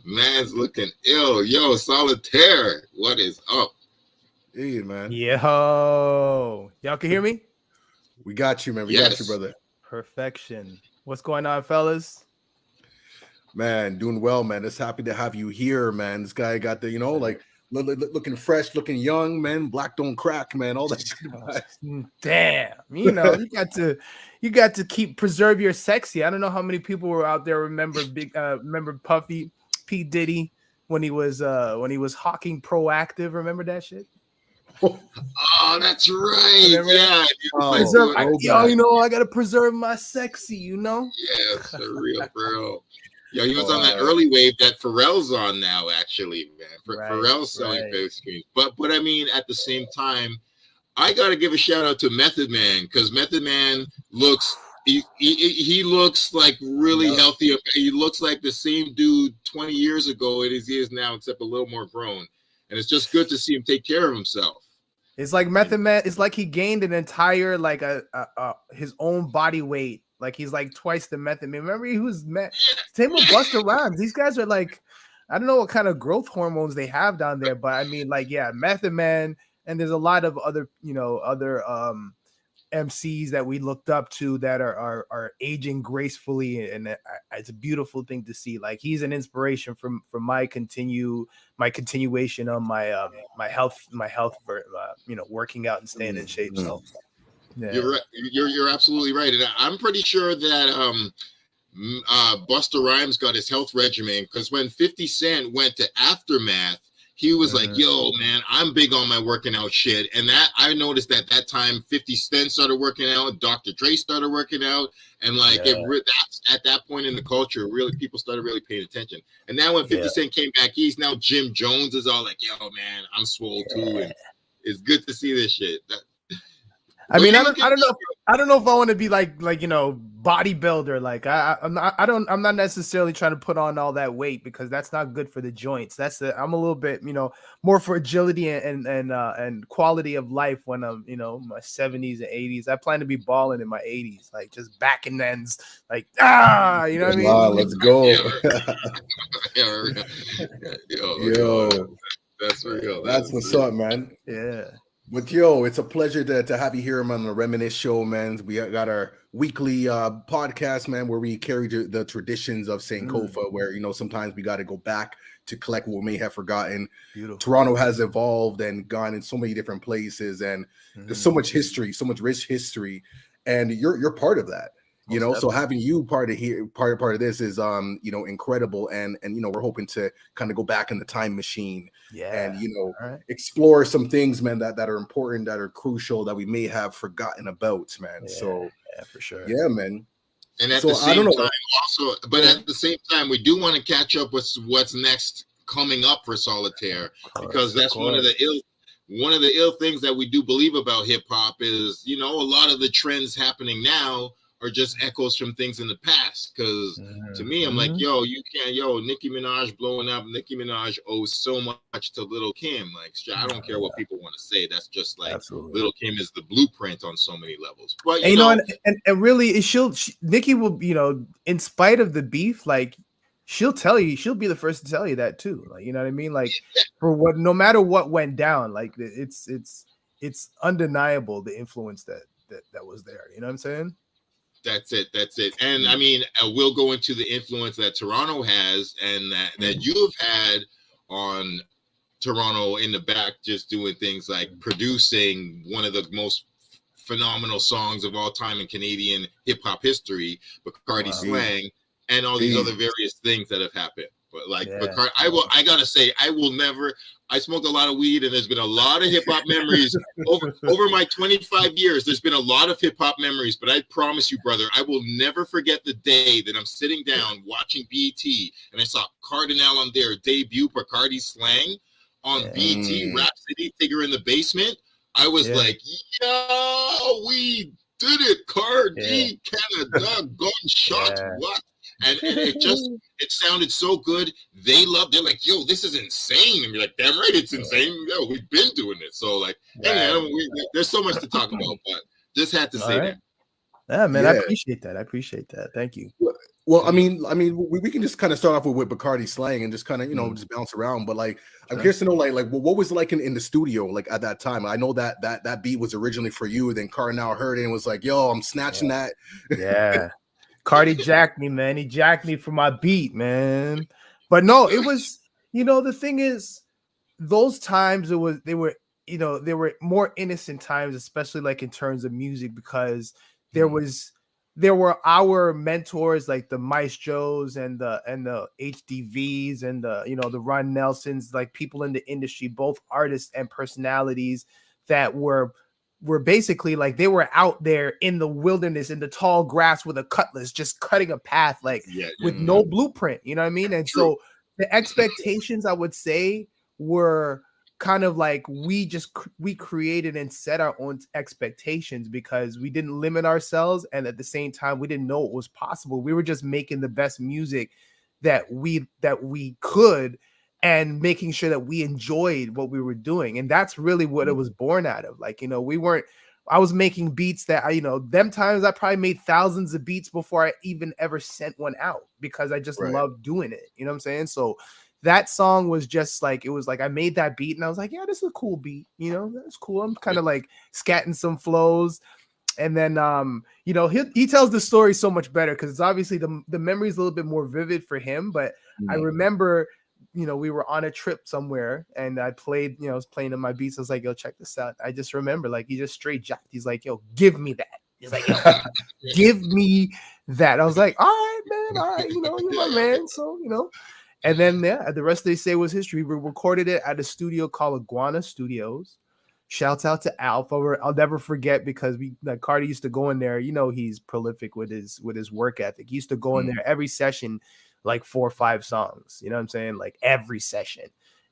Man's looking ill. Yo, Solitaire, what is up? Hey, man. Yo, y'all can hear me? We got you, man. We got you, brother. Perfection. What's going on, fellas? Man, doing well, man. Just happy to have you here, man. This guy got the, like looking fresh, looking young, man. Black don't crack, man. All that shit. Damn, you got to preserve your sexy. I don't know how many people were out there remember Puffy P Diddy when he was hawking Proactive. Remember that shit? Oh, that's right. Yeah. I gotta preserve my sexy, Yeah, for real, bro. Yo, he was on that early wave that Pharrell's on now, actually, man. Pharrell's selling face cream. But I mean, at the same time, I gotta give a shout out to Method Man, because Method Man looks he looks like really healthy. He looks like the same dude 20 years ago as he is now, except a little more grown. And it's just good to see him take care of himself. It's like Method Man. It's like he gained an entire his own body weight. Like he's like twice the Method Man. Remember he was same with Busta Rhymes. These guys are like, I don't know what kind of growth hormones they have down there, but I mean, like, yeah, Method Man, and there's a lot of other MCs that we looked up to that are aging gracefully, and it's a beautiful thing to see. Like he's an inspiration for my continuation on my health for working out and staying in shape. So yeah. You're right. You're absolutely right, and I'm pretty sure that Busta Rhymes got his health regimen because when 50 Cent went to Aftermath, he was like, yo, man, I'm big on my working out shit. And that I noticed that time 50 Cent started working out, Dr. Dre started working out. And that's at that point in the culture, really, people started really paying attention. And now when 50 Cent came back east, now Jim Jones is all like, yo, man, I'm swole too. And it's good to see this shit. I mean, I don't know if I want to be like bodybuilder. Like I'm not necessarily trying to put on all that weight because that's not good for the joints. I'm a little bit, more for agility and quality of life when I'm, my 70s and 80s. I plan to be balling in my 80s, like just back and ends, like you know what I mean? Wow, let's go. Yo, that's real. That's what's up, man. Yeah. But it's a pleasure to have you here, man, on the Reminisce Show, man. We got our weekly podcast, man, where we carry the traditions of Sankofa, where, sometimes we got to go back to collect what we may have forgotten. Beautiful. Toronto has evolved and gone in so many different places, and there's so much history, so much rich history, and you're part of that. So having you part of this is incredible, and we're hoping to kind of go back in the time machine and explore some things, man, that are important, that are crucial, that we may have forgotten about, man. For sure, man. And at the same time, also, but at the same time, we do want to catch up with what's next coming up for Solitaire, because that's one of the ill things that we do believe about hip hop is, a lot of the trends happening now are just echoes from things in the past. Because to me, I'm like, Nicki Minaj blowing up. Nicki Minaj owes so much to Lil Kim. Like, I don't care what people want to say. That's just like Lil Kim is the blueprint on so many levels. But and really, Nicki will, in spite of the beef, like she'll tell you, she'll be the first to tell you that too. Like, you know what I mean? Like no matter what went down, like it's undeniable the influence that was there. You know what I'm saying? That's it. And I mean, we'll go into the influence that Toronto has and that you've had on Toronto in the back, just doing things like producing one of the most phenomenal songs of all time in Canadian hip hop history, Bacardi Slang, and all these other various things that have happened. But like Bacardi, I gotta say, I smoked a lot of weed, and there's been a lot of hip hop memories over my 25 years. There's been a lot of hip hop memories, but I promise you, brother, I will never forget the day that I'm sitting down watching BET and I saw Kardinal on their debut Bacardi Slang on BET, Rap City, Figure in the Basement. I was like, yo, we did it, Cardi, Canada, gunshot, what? And it sounded so good. They're like, yo, this is insane. And you're like, damn right, it's insane. Yo, we've been doing it. So like, there's so much to talk about, but just had to say that. Yeah, man, I appreciate that. Thank you. Well, I mean, we can just kind of start off with Bacardi slang and just kind of, just bounce around. But like, I'm curious to know, like what was it like in the studio, like at that time? I know that beat was originally for you. Then Kardinal heard it and was like, "Yo, I'm snatching that." Yeah, Cardi jacked me, man. He jacked me for my beat, man. But no, it was, the thing is, those times they were more innocent times, especially like in terms of music, because there were our mentors like the Maestros and the HDVs and the Ron Nelsons, like people in the industry, both artists and personalities that were basically like they were out there in the wilderness in the tall grass with a cutlass, just cutting a path with no blueprint, you know what I mean? And so the expectations, I would say, were kind of like we created and set our own expectations because we didn't limit ourselves, and at the same time we didn't know it was possible. We were just making the best music that we could and making sure that we enjoyed what we were doing, and that's really what it was born out of. Like, I was making beats that them times I probably made thousands of beats before I even ever sent one out because I just loved doing it, you know what I'm saying? So that song was just like, it was like I made that beat and I was like, yeah, this is a cool beat, that's cool. I'm kind of like scatting some flows. And then he tells the story so much better because it's obviously the memory is a little bit more vivid for him. But I remember, we were on a trip somewhere and I played, I was playing in my beats. I was like, yo, check this out. I just remember, like, he just straight jacked. He's like, yo, give me that. He's like, yo, give me that. I was like, all right, man, all right, you're my man. So, and then the rest they say was history. We recorded it at a studio called Iguana Studios. Shouts out to Alf. I'll never forget because Cardi used to go in there. He's prolific with his work ethic. He used to go in there every session, like 4 or 5 songs. You know what I'm saying? Like every session.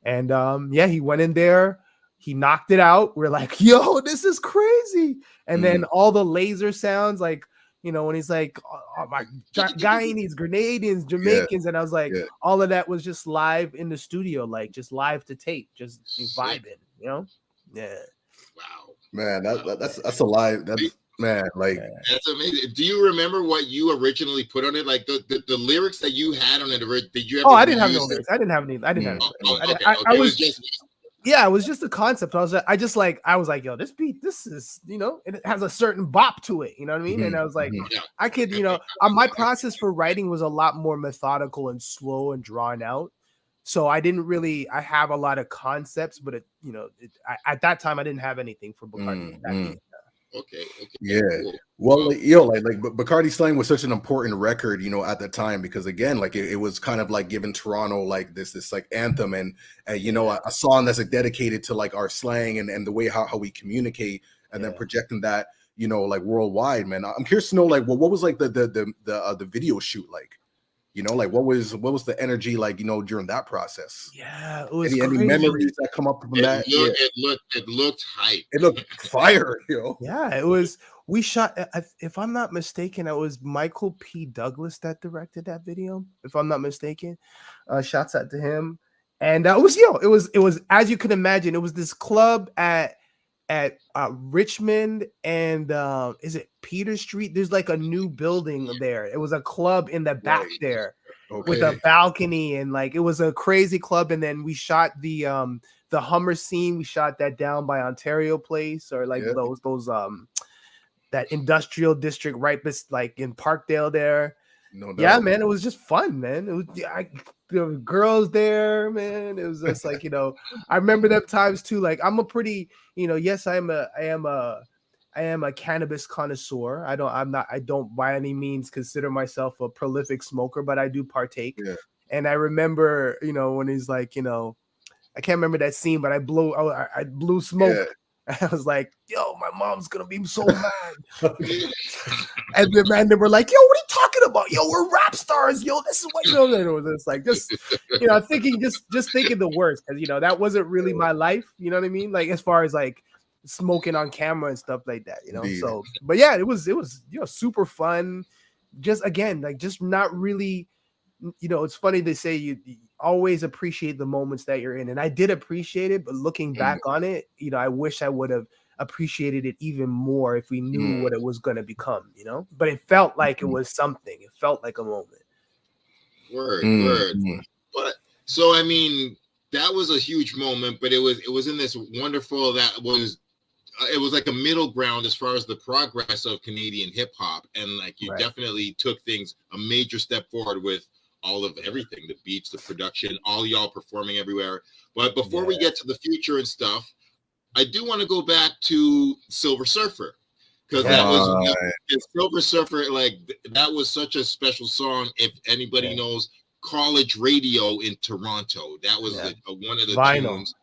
And he went in there. He knocked it out. We're like, yo, this is crazy. And then all the laser sounds, like, when he's like, oh, my Guyanese, Grenadians, Jamaicans, and I was like, all of that was just live in the studio, like just live to tape, just vibing, Yeah. Wow. Man, that's a live. Man, like that's amazing. Do you remember what you originally put on it? Like the lyrics that you had on it? Did you ever? Oh, I didn't have no lyrics. I didn't have any. I was just. Yeah, it was just a concept. I was like, yo, this beat, this is, it has a certain bop to it. You know what I mean? And I was like, I could, my process for writing was a lot more methodical and slow and drawn out. So I have a lot of concepts, but at that time I didn't have anything for Bacardi. Okay. Yeah. Cool. Well, but Bacardi Slang was such an important record, at the time, because again, like it was kind of like giving Toronto like this like anthem and a song that's like dedicated to like our slang and the way how we communicate and then projecting that, like worldwide, man. I'm curious to know, like, what was like the video shoot like? Like what was the energy like, during that process? Yeah, it was any memories that come up from that? It looked hype. It looked fire, Yeah, it was. We shot, if I'm not mistaken, it was Michael P. Douglas that directed that video. If I'm not mistaken, shouts out to him. And it was as you can imagine, it was this club at Richmond and is it Peter Street? There's like a new building there. It was a club in the back there with a balcony, and like it was a crazy club. And then we shot the Hummer scene. We shot that down by Ontario Place, or like those that industrial district right like in Parkdale there. No doubt. Yeah, man, it was just fun, man. It was there were girls there, man. It was just like, I remember them times too. Like I'm a pretty, yes, I am a cannabis connoisseur. I don't by any means consider myself a prolific smoker, but I do partake. Yeah. And I remember, when he's like, I can't remember that scene, but I blew smoke. Yeah. I was like, yo, my mom's gonna be so mad. And the man, they were like, yo, what are you talking about? Yo, we're rap stars. Yo, this is what it's like, just thinking, just thinking the worst, because that wasn't really my life. You know what I mean? Like as far as like smoking on camera and stuff like that. Indeed. So, but yeah, it was super fun. Just again, like just not really. It's funny they say you always appreciate the moments that you're in, and I did appreciate it, but looking back on it, I wish I would have appreciated it even more if we knew what it was going to become, but it felt like it was something. It felt like a moment. Word. But so I mean, that was a huge moment, but it was in this wonderful it was like a middle ground as far as the progress of Canadian hip hop, and like you definitely took things a major step forward with all of everything, the beats, the production, all y'all performing everywhere. But before we get to the future and stuff, I do want to go back to Silver Surfer, because that was Silver Surfer. Like that was such a special song. If anybody knows college radio in Toronto, that was one of the tunes.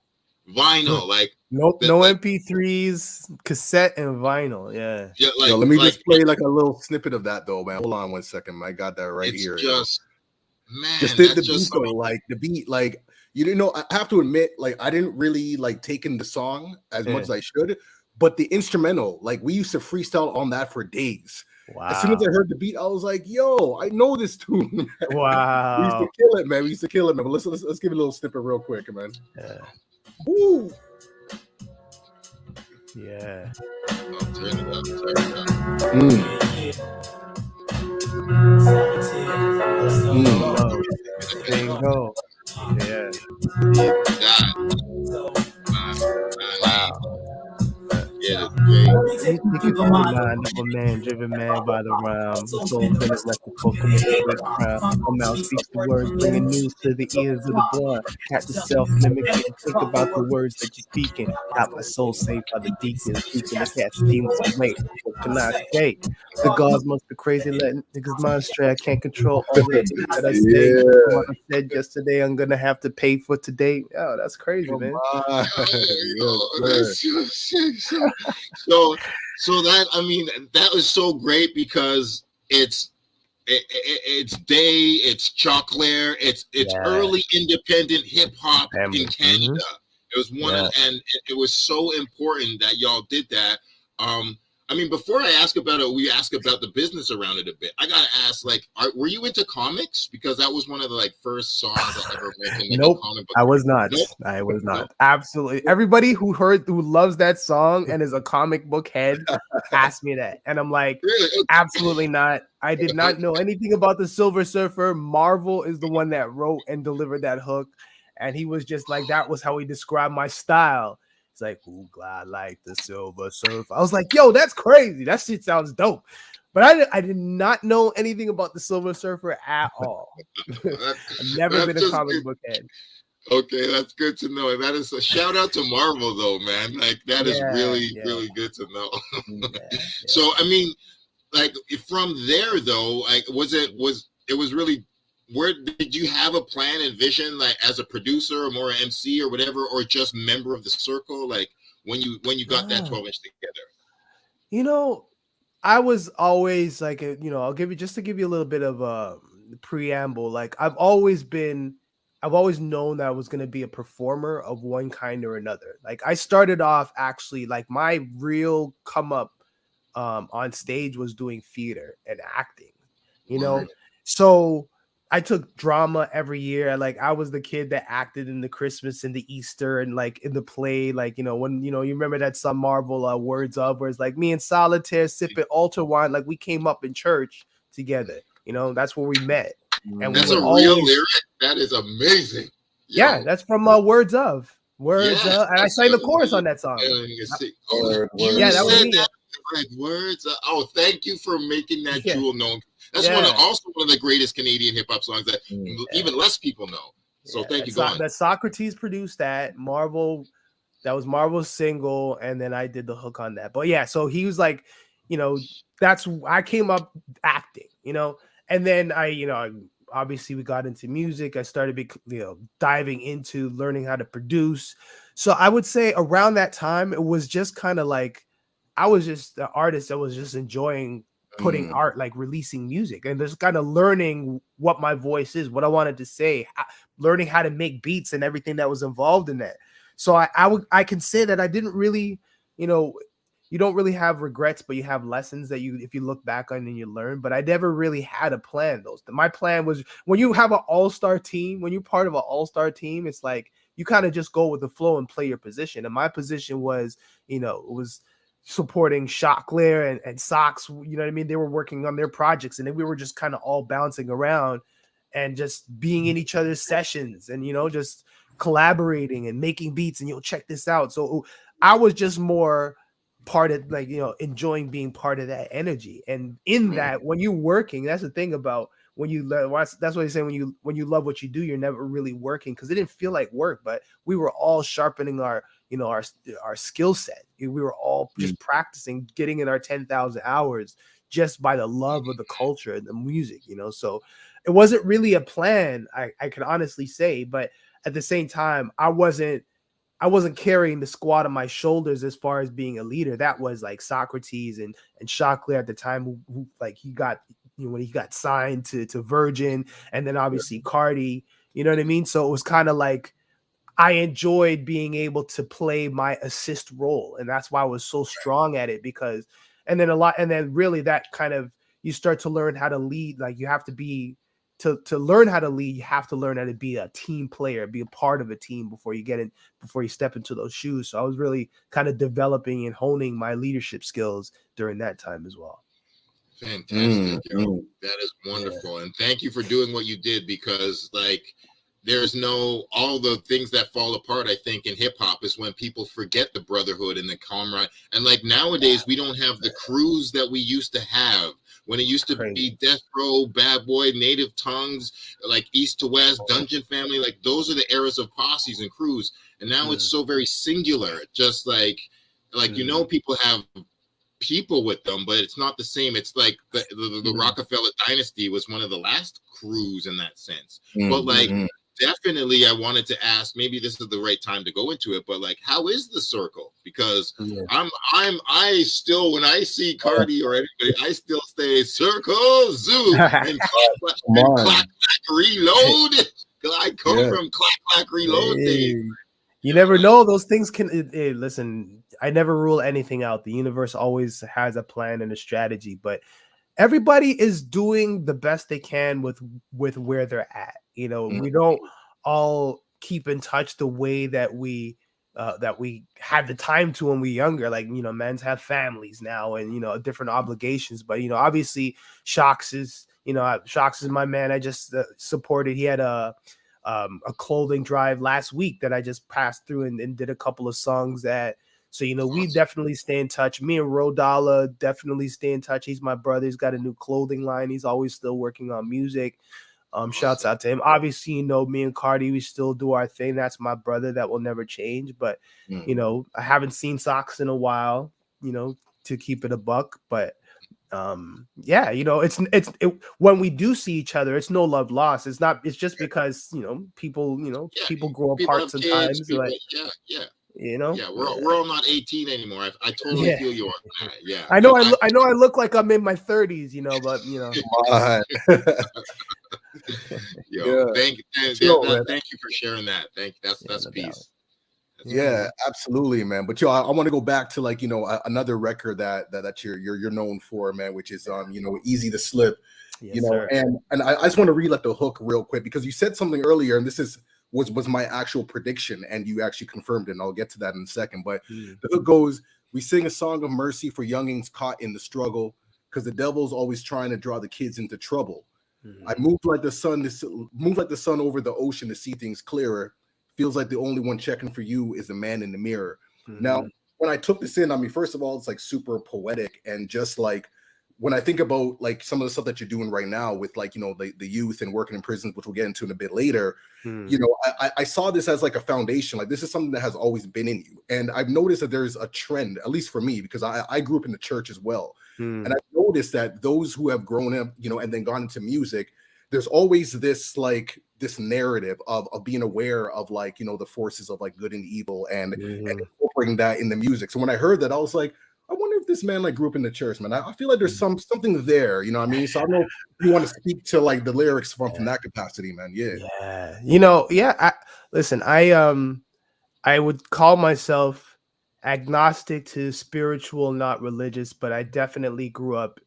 Vinyl, like no MP3s, cassette and vinyl. Like, let me just play like a little snippet of that though, man. Hold on 1 second. I got that right here. Just the beat though, like the beat, like you know, I have to admit, like I didn't really like taking the song as much as I should, but the instrumental, like we used to freestyle on that for days. Wow. As soon as I heard the beat, I was like, yo, I know this tune. Man. Wow. We used to kill it, man. But let's give it a little snippet real quick, man. Woo. Yeah. I'll turn it up. There you go. Yeah. Wow. Yeah, it's great. You can mind of a man driven mad by the rhyme. Soul in his electrical committed with crime. A mouth speaks the words, bringing news to the ears of the blind. Cat the self-mimicking, think about the words that you're speaking. Got my soul saved by the deacons, keeping the cat's demons away. What can I say? The gods must be crazy, letting niggas mind stray. I can't control all the things that I say. What I said yesterday, I'm gonna have to pay for today. Oh, that's crazy, man. So that, I mean, that was so great because it's Choclair, it's early independent hip hop in Canada. It was and it was so important that y'all did that. I mean, before I ask about it, we ask about the business around it a bit. I gotta ask, like, were you into comics? Because that was one of the like first songs I ever read. Nope, I was not. Nope. I was not. Nope. Absolutely. Everybody who loves that song and is a comic book head asked me that, and I'm like, really? Absolutely not. I did not know anything about the Silver Surfer. Marvel is the one that wrote and delivered that hook, and he was just like, that was how he described my style. It's like, ooh, glad like the Silver Surfer. I was like, yo, that's crazy. That shit sounds dope. But I did not know anything about the Silver Surfer at all. I've never been a comic book head. Okay, that's good to know. That is a shout out to Marvel, though, man. Like that is really good to know. So, I mean, like from there, though, like it was really. Where did you have a plan and vision, like as a producer or more MC or whatever, or just member of the circle? Like when you got that 12-inch together? You know, I was always like, I'll give you a little bit of a preamble. Like I've always known that I was going to be a performer of one kind or another. Like I started off actually, like my real come up on stage was doing theater and acting, so I took drama every year. Like I was the kid that acted in the Christmas and the Easter and like in the play, like, when, you remember that some Marvel Words Of, where it's like me and Solitaire sipping altar wine. Like we came up in church together, that's where we met. And that's a real lyric. That is amazing. Yeah. That's from Words Of. And I sang the chorus on that song. That was me. Like Words Of. Oh, thank you for making that jewel known. That's one of the greatest Canadian hip hop songs that even less people know. So thank you. That Socrates produced that. Marvel, that was Marvel's single, and then I did the hook on that. But yeah, so he was like, I came up acting, and then I obviously we got into music. I started diving into learning how to produce. So I would say around that time, it was just kind of like I was just the artist that was just enjoying putting art, like releasing music, and just kind of learning what my voice is, what I wanted to say, learning how to make beats and everything that was involved in that. So I can say that I didn't really, you don't really have regrets, but you have lessons that if you look back on and you learn. But I never really had a plan. My plan was, when you have an all-star team, when you're part of an all-star team, it's like you kind of just go with the flow and play your position. And my position was, it was supporting Choclair and Socks, you know what I mean? They were working on their projects, and then we were just kind of all bouncing around. and just being in each other's sessions and, you know, just collaborating and making beats and, you know, check this out. So I was just more part of, like, you know, enjoying being part of that energy. And in that, when you're working, that's the thing about when you that's what they say, when you love what you do, you're never really working, because it didn't feel like work, but we were all sharpening our, you know, our skill set. We were all just practicing, getting in our 10,000 hours just by the love of the culture and the music, you know. So it wasn't really a plan, I can honestly say, but at the same time, I wasn't carrying the squad on my shoulders as far as being a leader. That was like Socrates and Choclair at the time, who like, he got, you know, when he got signed to Virgin, and then obviously Cardi, you know what I mean? So it was kind of like, I enjoyed being able to play my assist role. And that's why I was so strong at it, because, and then really that kind of, you start to learn how to lead. Like, you have to be, to learn how to lead, you have to learn how to be a team player, be a part of a team before you step into those shoes. So I was really kind of developing and honing my leadership skills during that time as well. Fantastic. That is wonderful. And thank you for doing what you did, because like, there's all the things that fall apart, I think, in hip hop is when people forget the brotherhood and the comrade. And like nowadays, we don't have the crews that we used to have. When it used to be Death Row, Bad Boy, Native Tongues, like East to West, Dungeon Family, like those are the eras of posses and crews. And now it's so very singular. Just like you know, people have people with them, but it's not the same. It's like the Rockefeller dynasty was one of the last crews in that sense. But like, definitely, I wanted to ask, maybe this is the right time to go into it, but like, how is the circle? Because I still, when I see Cardi or anybody, I still say circle, zoo, and clack, reload. I come from clack, reload days. You never know. Those things can, listen, I never rule anything out. The universe always has a plan and a strategy, but everybody is doing the best they can with where they're at. You know, we don't all keep in touch the way that we had the time to when we were younger. Like, you know, men's have families now and, you know, different obligations. But, you know, obviously S.H.A.G is my man. I just supported. He had a clothing drive last week that I just passed through and did a couple of songs that. So, you know, we definitely stay in touch. Me and Rodala definitely stay in touch. He's my brother. He's got a new clothing line. He's always still working on music. Shouts out to him. Obviously, you know, me and Cardi, we still do our thing. That's my brother. That will never change. But, you know, I haven't seen Socks in a while, you know, to keep it a buck. But, yeah, you know, it's when we do see each other, it's no love lost. It's just because, you know, people grow apart sometimes. You know, we're all not 18 anymore. I totally feel you on that. Yeah, I know. I know. I look like I'm in my 30s. You know, but you know. Thank you for sharing that. That's peace. Absolutely, man. But I want to go back to, like, you know, another record that you're known for, man, which is you know, Easy to Slip. Yes, you know, sir. and I just want to read like the hook real quick, because you said something earlier, and this was my actual prediction, and you actually confirmed it, and I'll get to that in a second. But the hook goes, "We sing a song of mercy for youngins caught in the struggle, because the devil's always trying to draw the kids into trouble. I move like the sun over the ocean to see things clearer. Feels like the only one checking for you is the man in the mirror." Now, when I took this in, I mean, first of all, it's like super poetic, and just like, when I think about like some of the stuff that you're doing right now with, like, you know, the youth and working in prisons, which we'll get into in a bit later, you know, I saw this as like a foundation. Like, this is something that has always been in you. And I've noticed that there's a trend, at least for me, because I grew up in the church as well. And I've noticed that those who have grown up, you know, and then gone into music, there's always this narrative of being aware of, like, you know, the forces of like good and evil and incorporating that in the music. So when I heard that, I was like, I wonder if this man like grew up in the church, man. I feel like there's something there, you know what I mean? So I don't know if you want to speak to like the lyrics from that capacity, man. Yeah. You know, listen, I would call myself agnostic to spiritual, not religious, but I definitely grew up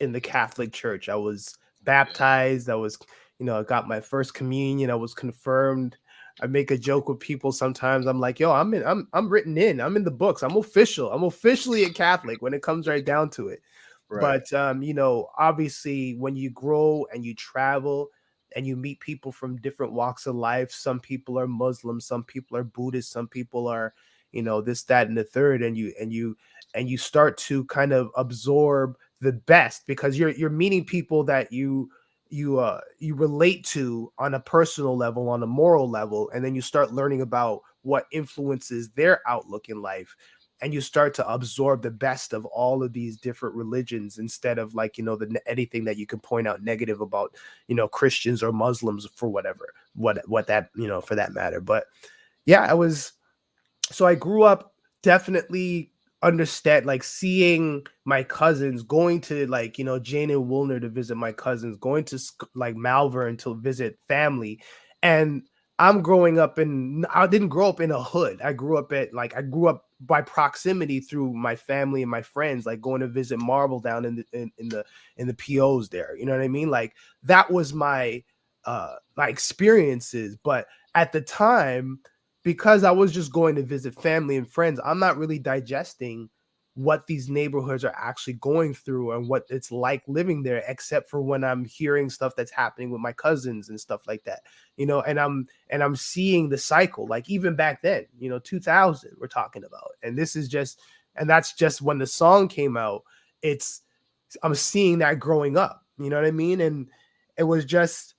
in the Catholic Church. I was baptized. I was, you know, I got my first communion. I was confirmed. I make a joke with people sometimes. I'm like, yo, I'm written in. I'm in the books. I'm official. I'm officially a Catholic when it comes right down to it. Right. But you know, obviously, when you grow and you travel, and you meet people from different walks of life. Some people are Muslim, some people are Buddhist, some people are, you know, this, that, and the third, and you start to kind of absorb the best, because you're meeting people that you relate to on a personal level, on a moral level, and then you start learning about what influences their outlook in life, and you start to absorb the best of all of these different religions, instead of, like, you know, anything that you can point out negative about, you know, Christians or Muslims, for whatever, what that, you know, for that matter. But yeah, I grew up definitely understand, like, seeing my cousins, going to, like, you know, Jane and Woolner to visit my cousins, going to like Malvern to visit family. And I didn't grow up in a hood. I grew up by proximity through my family and my friends, like going to visit Marble down in the POs there. You know what I mean? Like, that was my experiences. But at the time, because I was just going to visit family and friends, I'm not really digesting what these neighborhoods are actually going through and what it's like living there, except for when I'm hearing stuff that's happening with my cousins and stuff like that, you know, and I'm seeing the cycle, like even back then, you know, 2000 we're talking about. And that's just when the song came out. I'm seeing that growing up, you know what I mean? And it was just,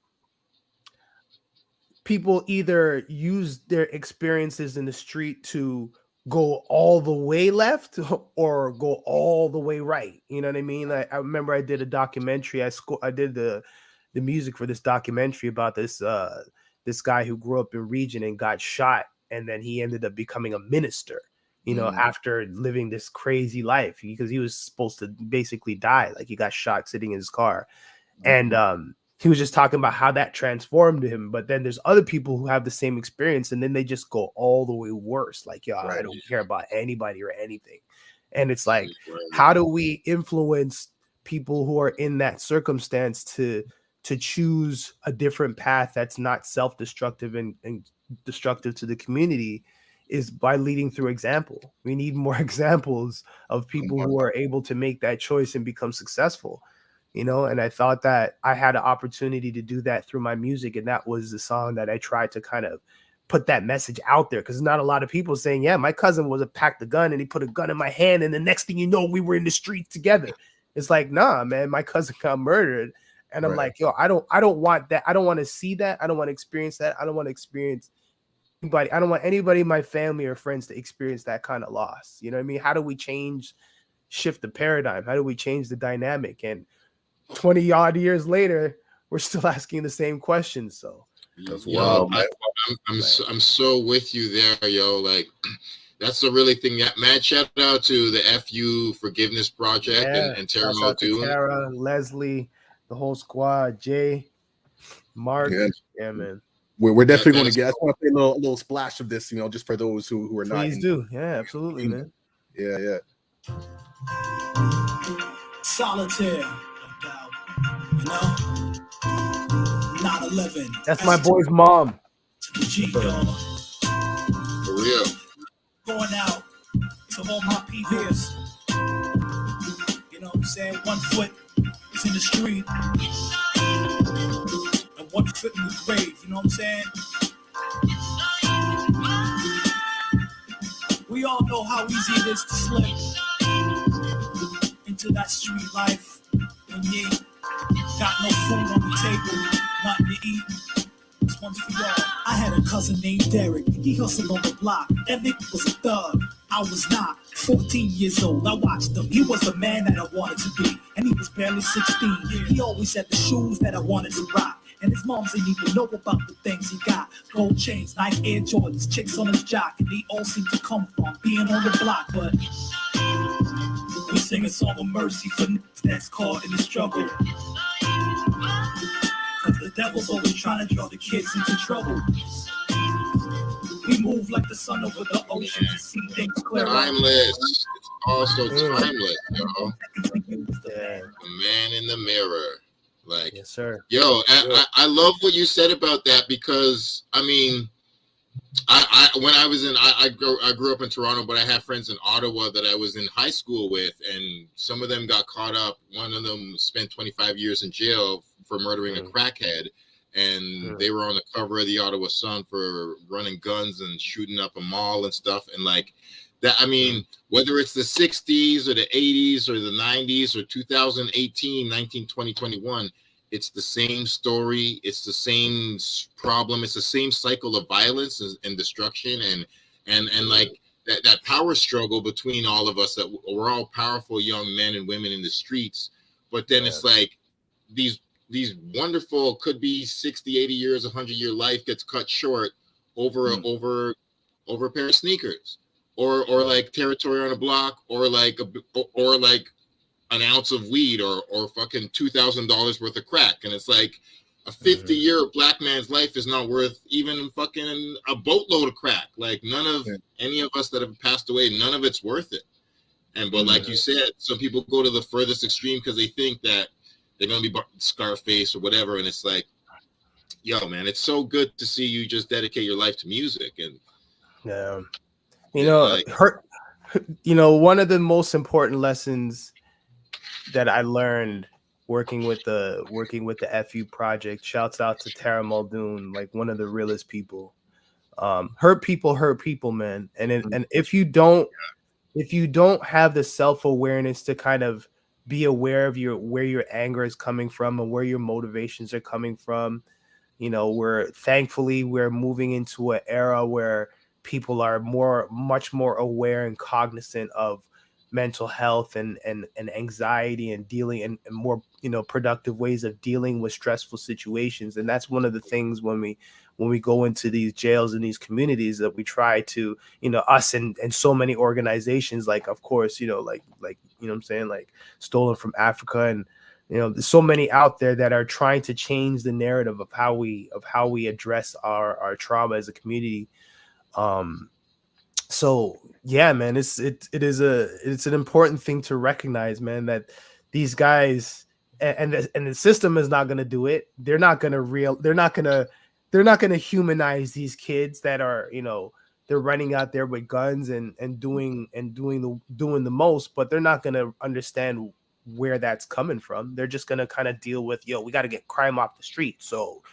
people either use their experiences in the street to go all the way left or go all the way right. You know what I mean? I remember I did a documentary. I did the music for this documentary about this guy who grew up in Region and got shot, and then he ended up becoming a minister, you know, after living this crazy life, because he was supposed to basically die. Like, he got shot sitting in his car. And he was just talking about how that transformed him. But then there's other people who have the same experience, and then they just go all the way worse. Like, yo, I don't care about anybody or anything. And it's like, how do we influence people who are in that circumstance to choose a different path that's not self-destructive and destructive to the community? Is by leading through example. We need more examples of people who are able to make that choice and become successful. You know, and I thought that I had an opportunity to do that through my music. And that was the song that I tried to kind of put that message out there, because not a lot of people saying, yeah, my cousin packed a gun and he put a gun in my hand, and the next thing you know, we were in the streets together. It's like, nah, man, my cousin got murdered. And I'm like, yo, I don't want that. I don't want to see that. I don't want to experience that. I don't want to experience anybody. I don't want anybody in my family or friends to experience that kind of loss. You know what I mean? How do we shift the paradigm? How do we change the dynamic? And 20 odd years later, we're still asking the same questions. So that's wild. I'm so with you there, yo. Like, that's the really thing. Mad shout out to the FU Forgiveness Project and Tara Muldoon. Tara, Leslie, the whole squad, Jay, Mark. Yeah, man. We're definitely going to get. I just want to play a little splash of this, you know, just for those who are not. Please do. Yeah, absolutely, man. Yeah. Solitaire. You know, 9/11. That's my boy's mom. For real. Going out to all my PBs. You know what I'm saying? 1 foot is in the street, and 1 foot in the grave. You know what I'm saying? We all know how easy it is to slip into that street life when you ain't got no food on the table, nothing to eat. This one's for y'all. I had a cousin named Derek. He hustled on the block. That nigga was a thug. I was not. 14 years old. I watched him. He was the man that I wanted to be. And he was barely 16. He always had the shoes that I wanted to rock. And his moms didn't even know about the things he got. Gold chains, Nike Air Jordans, chicks on his jock. And they all seem to come from being on the block. But we sing a song of mercy for that's caught in the struggle. Cause the devil's always trying to draw the kids into trouble. We move like the sun over the ocean to see things clear. Timeless. It's also timeless, yo. The man in the mirror. Like, yes, sir. Yo, I love what you said about that, because I mean, when I was I grew up in Toronto, but I had friends in Ottawa that I was in high school with, and some of them got caught up. One of them spent 25 years in jail for murdering a crackhead, and they were on the cover of the Ottawa Sun for running guns and shooting up a mall and stuff. And like that, I mean, whether it's the 60s or the 80s or the 90s or 2018, 19, 20, 21, it's the same story. It's the same problem. It's the same cycle of violence and destruction and like that power struggle between all of us, that we're all powerful young men and women in the streets. But then it's like these wonderful, could be 60, 80 years, 100-year life gets cut short over a pair of sneakers or like territory on a block or like an ounce of weed or fucking $2,000 worth of crack. And it's like a 50-year black man's life is not worth even fucking a boatload of crack. Like none of any of us that have passed away, none of it's worth it. But like you said, some people go to the furthest extreme because they think that they're going to be Scarface or whatever. And it's like, yo, man, it's so good to see you just dedicate your life to music. And one of the most important lessons that I learned working with the FU project, shouts out to Tara Muldoon, like one of the realest people. Hurt people, man. And if you don't have the self-awareness to kind of be aware of where your anger is coming from and where your motivations are coming from, we're moving into an era where people are much more aware and cognizant of mental health and anxiety and dealing and more productive ways of dealing with stressful situations. And that's one of the things when we go into these jails and these communities that we try to, us and so many organizations, like, of course, like what I'm saying, like Stolen from Africa, and there's so many out there that are trying to change the narrative of how we address our trauma as a community. So yeah, man, it's an important thing to recognize, man, that these guys and the system is not going to do it. They're not going to humanize these kids that are, they're running out there with guns and doing the most, but they're not going to understand where that's coming from. They're just going to kind of deal with, we got to get crime off the street. So,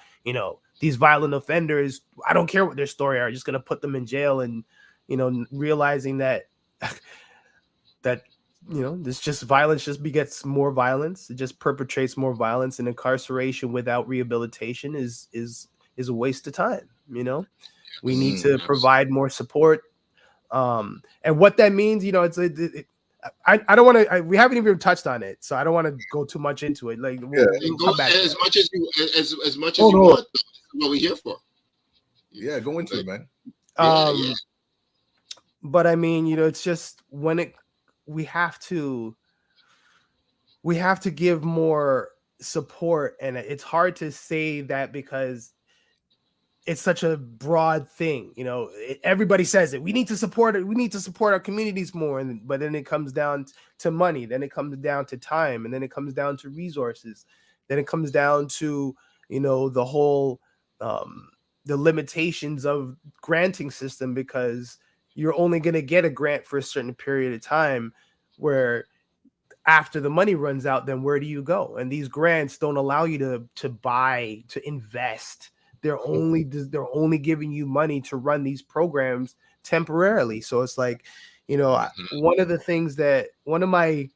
these violent offenders, I don't care what their story are, just going to put them in jail, and realizing that this just violence just begets more violence. It just perpetrates more violence, and incarceration without rehabilitation is a waste of time. We need to provide more support. And what that means, I don't want to. We haven't even touched on it, so I don't want to go too much into it. Like, we'll come back as much as you want. That's what we're here for. Yeah, go into it, man. But I mean, it's just we have to give more support, and it's hard to say that because it's such a broad thing. Everybody says it. We need to support it. We need to support our communities more. But then it comes down to money. Then it comes down to time. And then it comes down to resources. Then it comes down to, the whole, the limitations of granting system, because you're only going to get a grant for a certain period of time, where after the money runs out, then where do you go? And these grants don't allow you to buy, to invest. They're only giving you money to run these programs temporarily. So it's like, one of my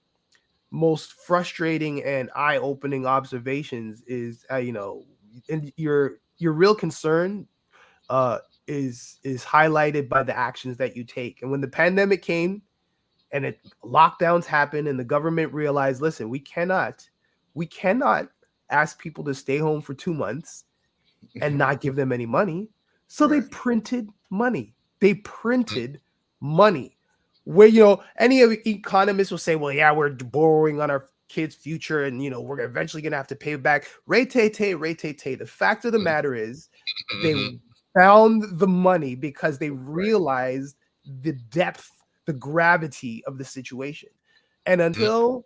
most frustrating and eye-opening observations is, and your real concern is highlighted by the actions that you take. And when the pandemic came and lockdowns happened and the government realized, listen, we cannot ask people to stay home for 2 months and not give them any money. So they printed money. Where, any of the economists will say, well, yeah, we're borrowing on our kids' future, and, we're eventually going to have to pay back. The fact of the matter is they found the money because they realized the depth, the gravity of the situation. And until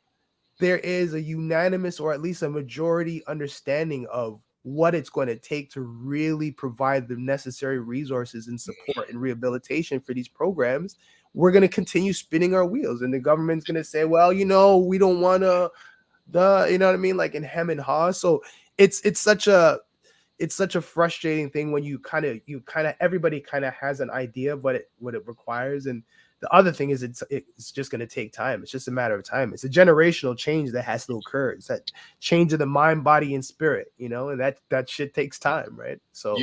there is a unanimous, or at least a majority understanding of what it's going to take to really provide the necessary resources and support and rehabilitation for these programs, we're going to continue spinning our wheels. And the government's going to say, well, we don't want to, like in hem and haw. So it's such a it's such a frustrating thing when you kind of everybody kind of has an idea of what it requires. And the other thing is it's just going to take time. It's just a matter of time. It's a generational change that has to occur. It's that change of the mind, body, and spirit, you know, and that shit takes time, right? So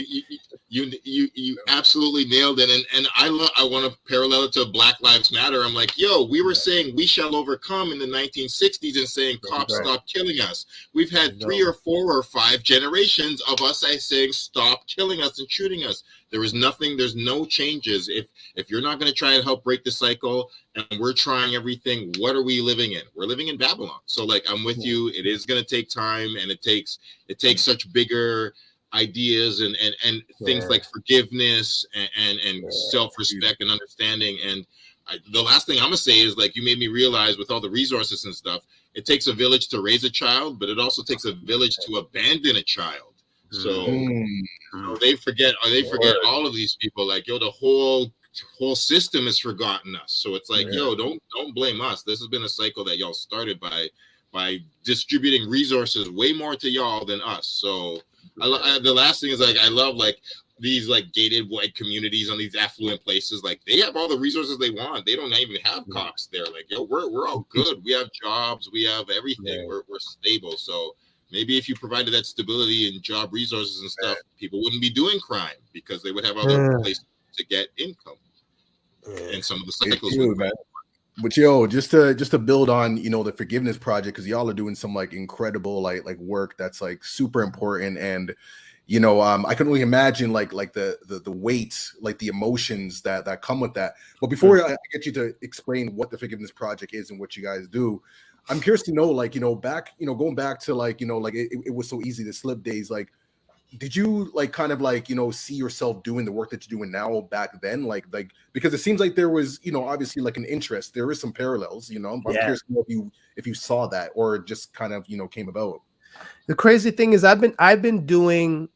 you absolutely nailed it. And I want to parallel it to Black Lives Matter. I'm like, yo, we were saying we shall overcome in the 1960s and saying cops stop killing us. We've had 3 or 4 or 5 generations of us saying stop killing us and shooting us. There's no changes. If you're not going to try and help break the cycle, and we're trying everything, what are we living in? We're living in Babylon. So like, I'm with you. It is going to take time, and it takes such bigger ideas and things like forgiveness and self-respect and understanding. And the last thing I'm gonna say is, like, you made me realize with all the resources and stuff, it takes a village to raise a child, but it also takes a village to abandon a child. So they forget all of these people. Like, yo, the whole system has forgotten us. So it's like, yo, don't blame us. This has been a cycle that y'all started by distributing resources way more to y'all than us. So the last thing is, like, I love, like, these, like, gated white communities on these affluent places. Like, they have all the resources they want. They don't even have cops there. Like, yo, we're all good. We have jobs. We have everything. We're stable. So maybe if you provided that stability and job resources and stuff, people wouldn't be doing crime because they would have other places to get income. And some of the cycles would, man. But yo, just to build on, you know, the forgiveness project, because y'all are doing some like incredible like work that's like super important. And you know, I can only imagine like the weight, like the emotions that come with that. But before I get you to explain what the forgiveness project is and what you guys do, I'm curious to know, like, you know, going back to, like, you know, like it was so easy to slip days. Like, did you like kind of like, you know, see yourself doing the work that you're doing now back then? Like because it seems like there was, you know, obviously like an interest. There is some parallels, you know. I'm curious to know if you saw that or just kind of, you know, came about. The crazy thing is I've been doing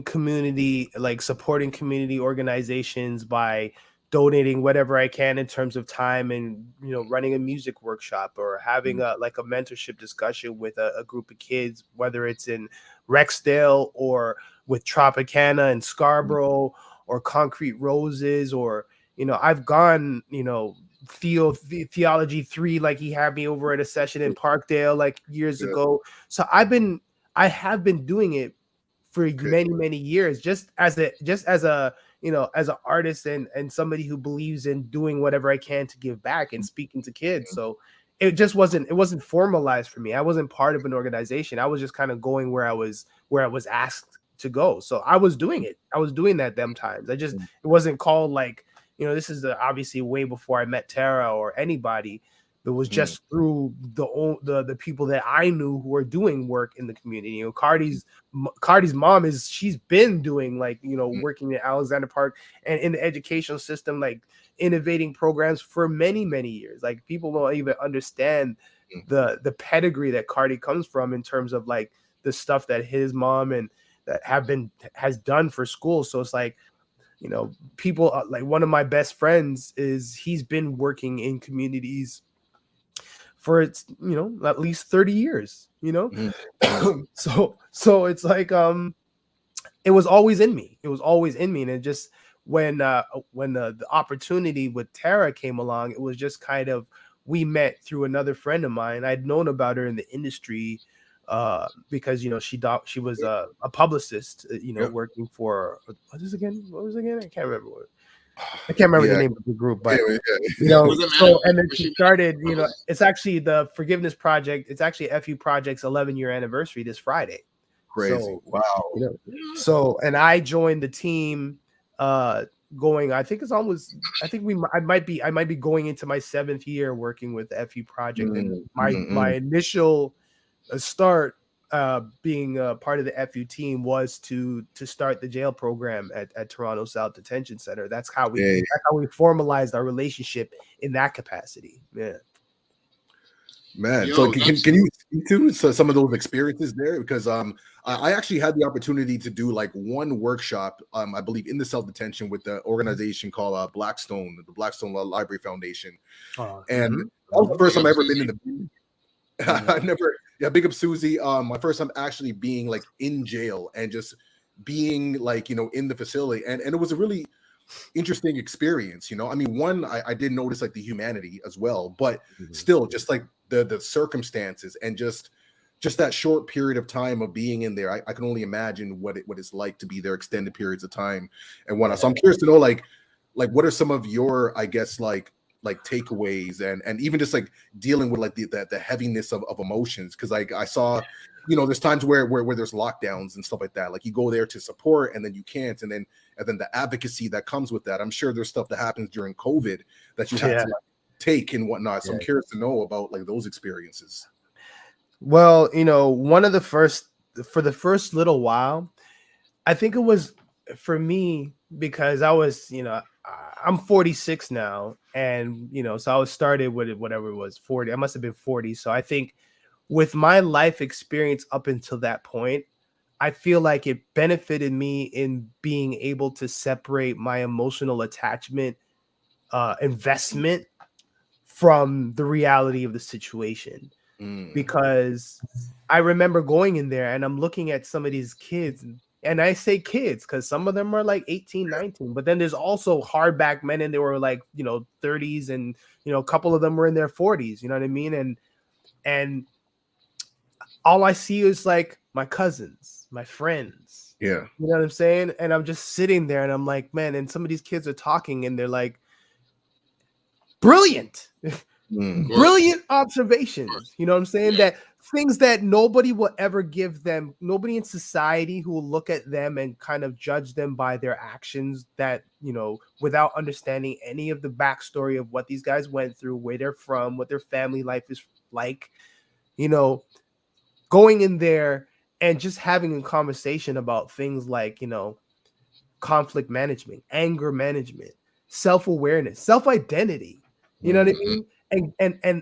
community, like supporting community organizations by donating whatever I can in terms of time, and, you know, running a music workshop or having a mentorship discussion with a group of kids, whether it's in Rexdale or with Tropicana and Scarborough or Concrete Roses, or, you know, I've gone, you know, Theology 3, like he had me over at a session in Parkdale like years ago. So I have been doing it for many years, just as a you know, as an artist and somebody who believes in doing whatever I can to give back and speaking to kids. So it wasn't formalized for me. I wasn't part of an organization. I was just kind of going where I was asked to go. So I was doing it. I was doing that them times. It wasn't called, like, you know, this is obviously way before I met Tara or anybody. It was just through the people that I knew who were doing work in the community. You know, Cardi's mom she's been doing, like, you know, working at Alexander Park and in the educational system, like innovating programs for many years. Like, people don't even understand the pedigree that Cardi comes from in terms of like the stuff that his mom and that has done for school. So it's like, you know, people like one of my best friends he's been working in communities for, it's, you know, at least 30 years, you know. So it's like it was always in me. And it just when the opportunity with Tara came along, it was just kind of, we met through another friend of mine. I'd known about her in the industry because, you know, she was a publicist, you know, working for, what was it again? I can't remember the name of the group, but you know, so, and then she started, you know, it's actually the Forgiveness Project. It's actually FU Project's 11-year anniversary this Friday. Crazy. So, wow. You know, so, and I joined the team going, I think I might be going into my 7th year working with the FU Project. And my initial start being part of the FU team was to start the jail program at Toronto South Detention Center. That's how we formalized our relationship in that capacity. Yeah, man. So can you speak to some of those experiences there? Because I actually had the opportunity to do like one workshop, I believe, in the South Detention with the organization called Blackstone, the Blackstone Library Foundation. And that was the first time I ever been in the I Yeah, big up Susie. My first time actually being like in jail and just being like, you know, in the facility. And it was a really interesting experience, you know. I mean, one, I did notice like the humanity as well, but still just like the circumstances and just that short period of time of being in there. I can only imagine what it's like to be there extended periods of time and whatnot. So I'm curious to know like what are some of your, I guess, like takeaways and even just like dealing with like the heaviness of emotions, because like I saw, you know, there's times where there's lockdowns and stuff like that, like you go there to support and then you can't, and then the advocacy that comes with that. I'm sure there's stuff that happens during COVID that you have to like take and whatnot, so I'm curious to know about like those experiences. Well, you know, for the first little while, I think it was for me because I was, you know, I'm 46 now, and you know, so I was started with it, whatever it was, 40. I must have been 40. So I think with my life experience up until that point, I feel like it benefited me in being able to separate my emotional attachment, investment from the reality of the situation. Because I remember going in there and I'm looking at some of these kids, and I say kids because some of them are like 18, 19, but then there's also hardback men and they were like, you know, 30s, and, you know, a couple of them were in their 40s, you know what I mean? And all I see is like my cousins, my friends. Yeah. You know what I'm saying? And I'm just sitting there and I'm like, man, and some of these kids are talking and they're like, brilliant. Brilliant observations. You know what I'm saying? That things that nobody will ever give them, nobody in society who will look at them and kind of judge them by their actions, that, you know, without understanding any of the backstory of what these guys went through, where they're from, what their family life is like, you know, going in there and just having a conversation about things like, you know, conflict management, anger management, self-awareness, self-identity. You know what I mean?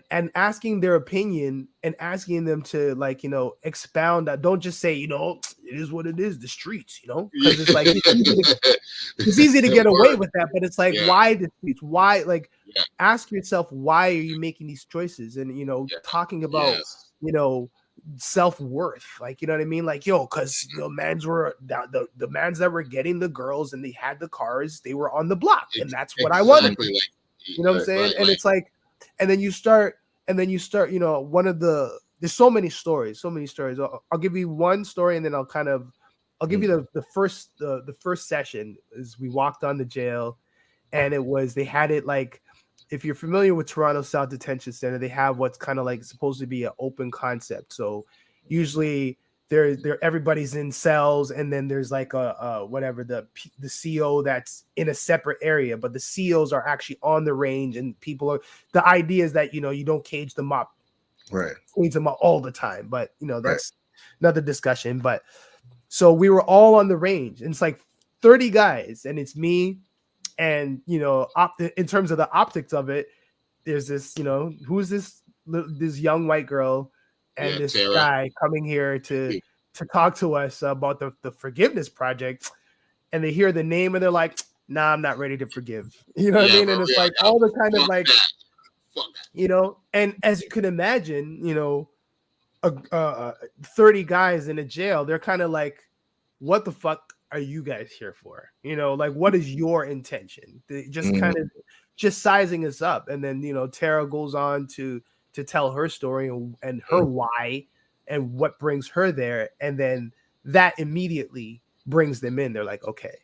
And asking their opinion and asking them to, like, you know, expound that. Don't just say, you know, it is what it is, the streets, you know, because it's like it's easy to get away with that, but it's like, why the streets? Why? Like, ask yourself, why are you making these choices? And, you know, talking about, you know, self-worth, like, you know what I mean? Like, yo, because, you know, mans were the mans that were getting the girls and they had the cars, they were on the block, and that's what I wanted. You know what I'm saying? And it's like, and then you start, you know, there's so many stories. I'll give you one story, and then I'll give you the first session is we walked on the jail, and it was, they had it like, if you're familiar with Toronto South Detention Center, they have what's kind of like supposed to be an open concept. So usually everybody's in cells, and then there's like a whatever, the CO that's in a separate area, but the COs are actually on the range, and the idea is that, you know, you don't cage them up, cage them up all the time, but, you know, that's another discussion. But so we were all on the range, and it's like 30 guys, and it's me, and, you know, in terms of the optics of it, there's this, you know, who's this young white girl and this Sarah guy coming here to talk to us about the forgiveness project, and they hear the name and they're like, nah, I'm not ready to forgive. You know what I mean? And it's like all the kind of like, you know, and as you can imagine, you know, 30 guys in a jail, they're kind of like, what the fuck are you guys here for? You know, like, what is your intention? They just kind of just sizing us up. And then, you know, Tara goes on to tell her story and her why and what brings her there. And then that immediately brings them in. They're like, okay,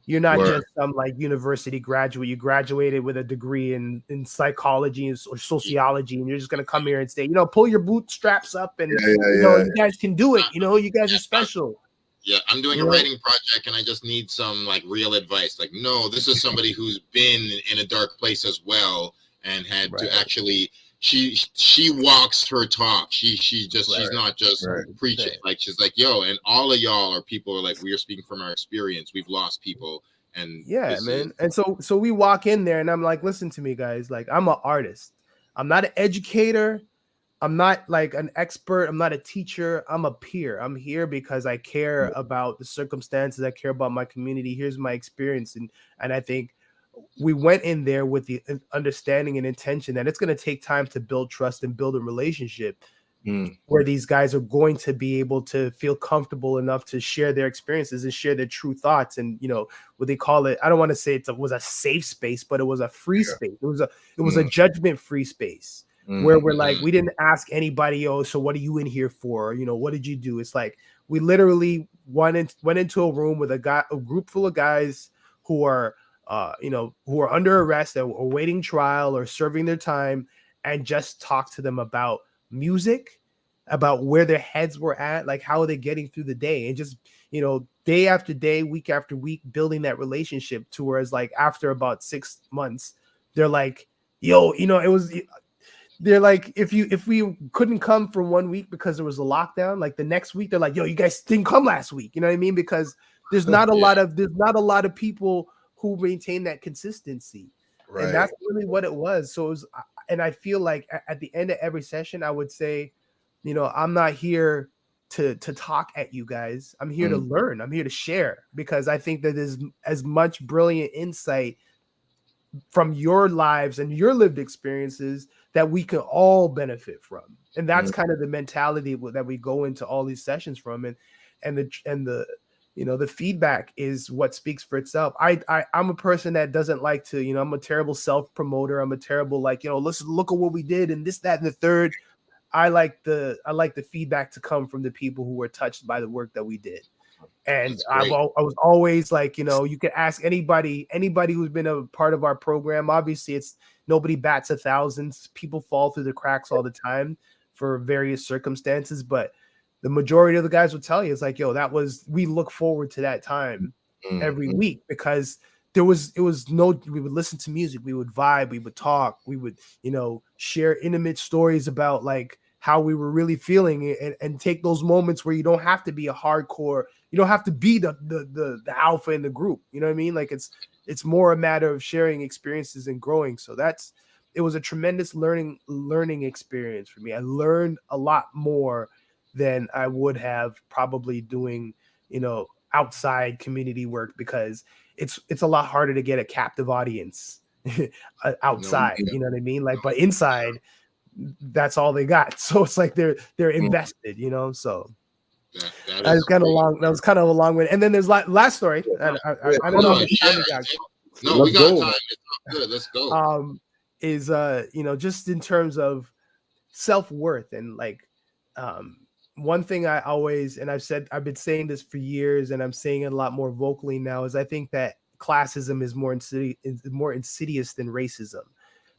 you're not just some like university graduate. You graduated with a degree in psychology or sociology, and you're just going to come here and say, you know, pull your bootstraps up and, you know, you guys can do it. You know, you guys are special. Yeah, I'm doing a writing project and I just need some like real advice. Like, no, this is somebody who's been in a dark place as well and had to actually, she walks her talk. She's not just preaching. Like, she's like, yo, and all of y'all are people are like, we are speaking from our experience. We've lost people. And and so we walk in there and I'm like, listen to me, guys. Like, I'm an artist. I'm not an educator. I'm not like an expert. I'm not a teacher. I'm a peer. I'm here because I care about the circumstances. I care about my community. Here's my experience. And I think we went in there with the understanding and intention that it's going to take time to build trust and build a relationship. where these guys are going to be able to feel comfortable enough to share their experiences and share their true thoughts. And, you know, what they call it, I don't want to say it was a safe space, but it was a free space. It was a judgment-free space where we're like, we didn't ask anybody, oh, so what are you in here for? You know, what did you do? It's like, we literally went into a room with a group full of guys who are, you know, who are under arrest or awaiting trial or serving their time, and just talk to them about music, about where their heads were at, like how are they getting through the day, and just, you know, day after day, week after week, building that relationship to whereas like after about 6 months, they're like, yo, you know, they're like, if we couldn't come for 1 week because there was a lockdown, like the next week they're like, yo, you guys didn't come last week. You know what I mean? Because there's not a lot of people who maintain that consistency. Right. And that's really what it was. So it was, and I feel like at the end of every session, I would say, you know, I'm not here to talk at you guys. I'm here to learn. I'm here to share, because I think that there's as much brilliant insight from your lives and your lived experiences that we can all benefit from. And that's kind of the mentality that we go into all these sessions from. And the you know, the feedback is what speaks for itself. I'm a person that doesn't like to, you know, I'm a terrible self-promoter. I'm a terrible, like, you know, let's look at what we did and this, that, and the third. I like the feedback to come from the people who were touched by the work that we did. And I was always like, you know, you can ask anybody who's been a part of our program. Obviously, it's nobody bats 1,000. People fall through the cracks all the time for various circumstances. But the majority of the guys will tell you, it's like, yo, we look forward to that time every week, because we would listen to music, we would vibe, we would talk, we would, you know, share intimate stories about like how we were really feeling, and take those moments where you don't have to be a hardcore, you don't have to be the alpha in the group. You know what I mean? Like it's more a matter of sharing experiences and growing. So it was a tremendous learning experience for me. I learned a lot more than I would have probably doing, you know, outside community work, because it's a lot harder to get a captive audience outside, you know what I mean? Like, but inside, that's all they got. So it's like they're invested, you know. So that was kind of long. That was kind of a long way. And then there's last story. I don't know how much time we got. No, we got time. It's good. Let's go. Is you know, just in terms of self-worth, and like one thing I always, and I've been saying this for years, and I'm saying it a lot more vocally now, is I think that classism is more insidious than racism,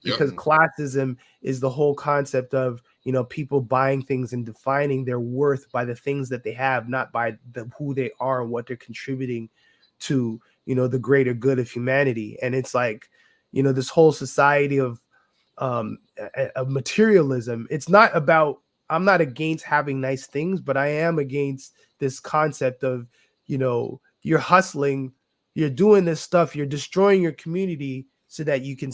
because classism is the whole concept of, you know, people buying things and defining their worth by the things that they have, not by who they are and what they're contributing to, you know, the greater good of humanity. And it's like, you know, this whole society of materialism. It's not about, I'm not against having nice things, but I am against this concept of, you know, you're hustling, you're doing this stuff, you're destroying your community so that you can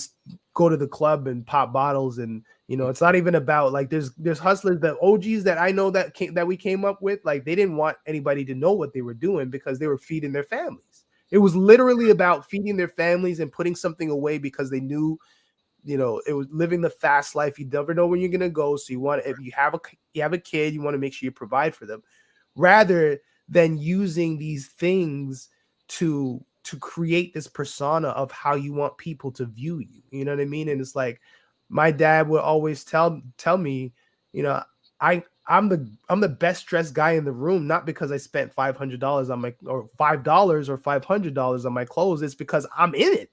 go to the club and pop bottles. And, you know, it's not even about like, there's hustlers, the OGs that I know that we came up with, like, they didn't want anybody to know what they were doing because they were feeding their families. It was literally about feeding their families and putting something away because they knew, you know, it was living the fast life. You never know when you're gonna go, so you want, if you have a kid, you want to make sure you provide for them, rather than using these things to create this persona of how you want people to view you. You know what I mean? And it's like, my dad would always tell me, you know, I'm the best dressed guy in the room, not because I spent $500 on or $5 or $500 on my clothes. It's because I'm in it.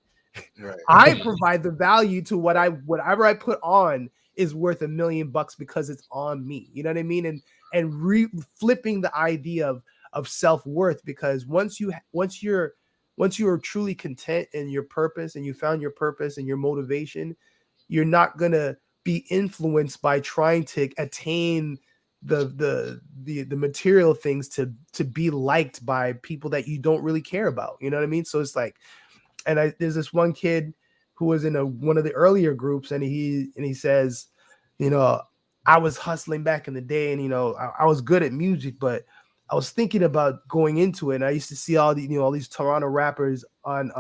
Right. I provide the value to whatever I put on is worth $1 million because it's on me. You know what I mean? And flipping the idea of self-worth, because once you're truly content in your purpose, and you found your purpose and your motivation, you're not gonna be influenced by trying to attain the material things to be liked by people that you don't really care about. You know what I mean? So it's like, and there's this one kid who was in one of the earlier groups, and he says, you know, I was hustling back in the day, and, you know, I was good at music, but I was thinking about going into it. And I used to see all these Toronto rappers on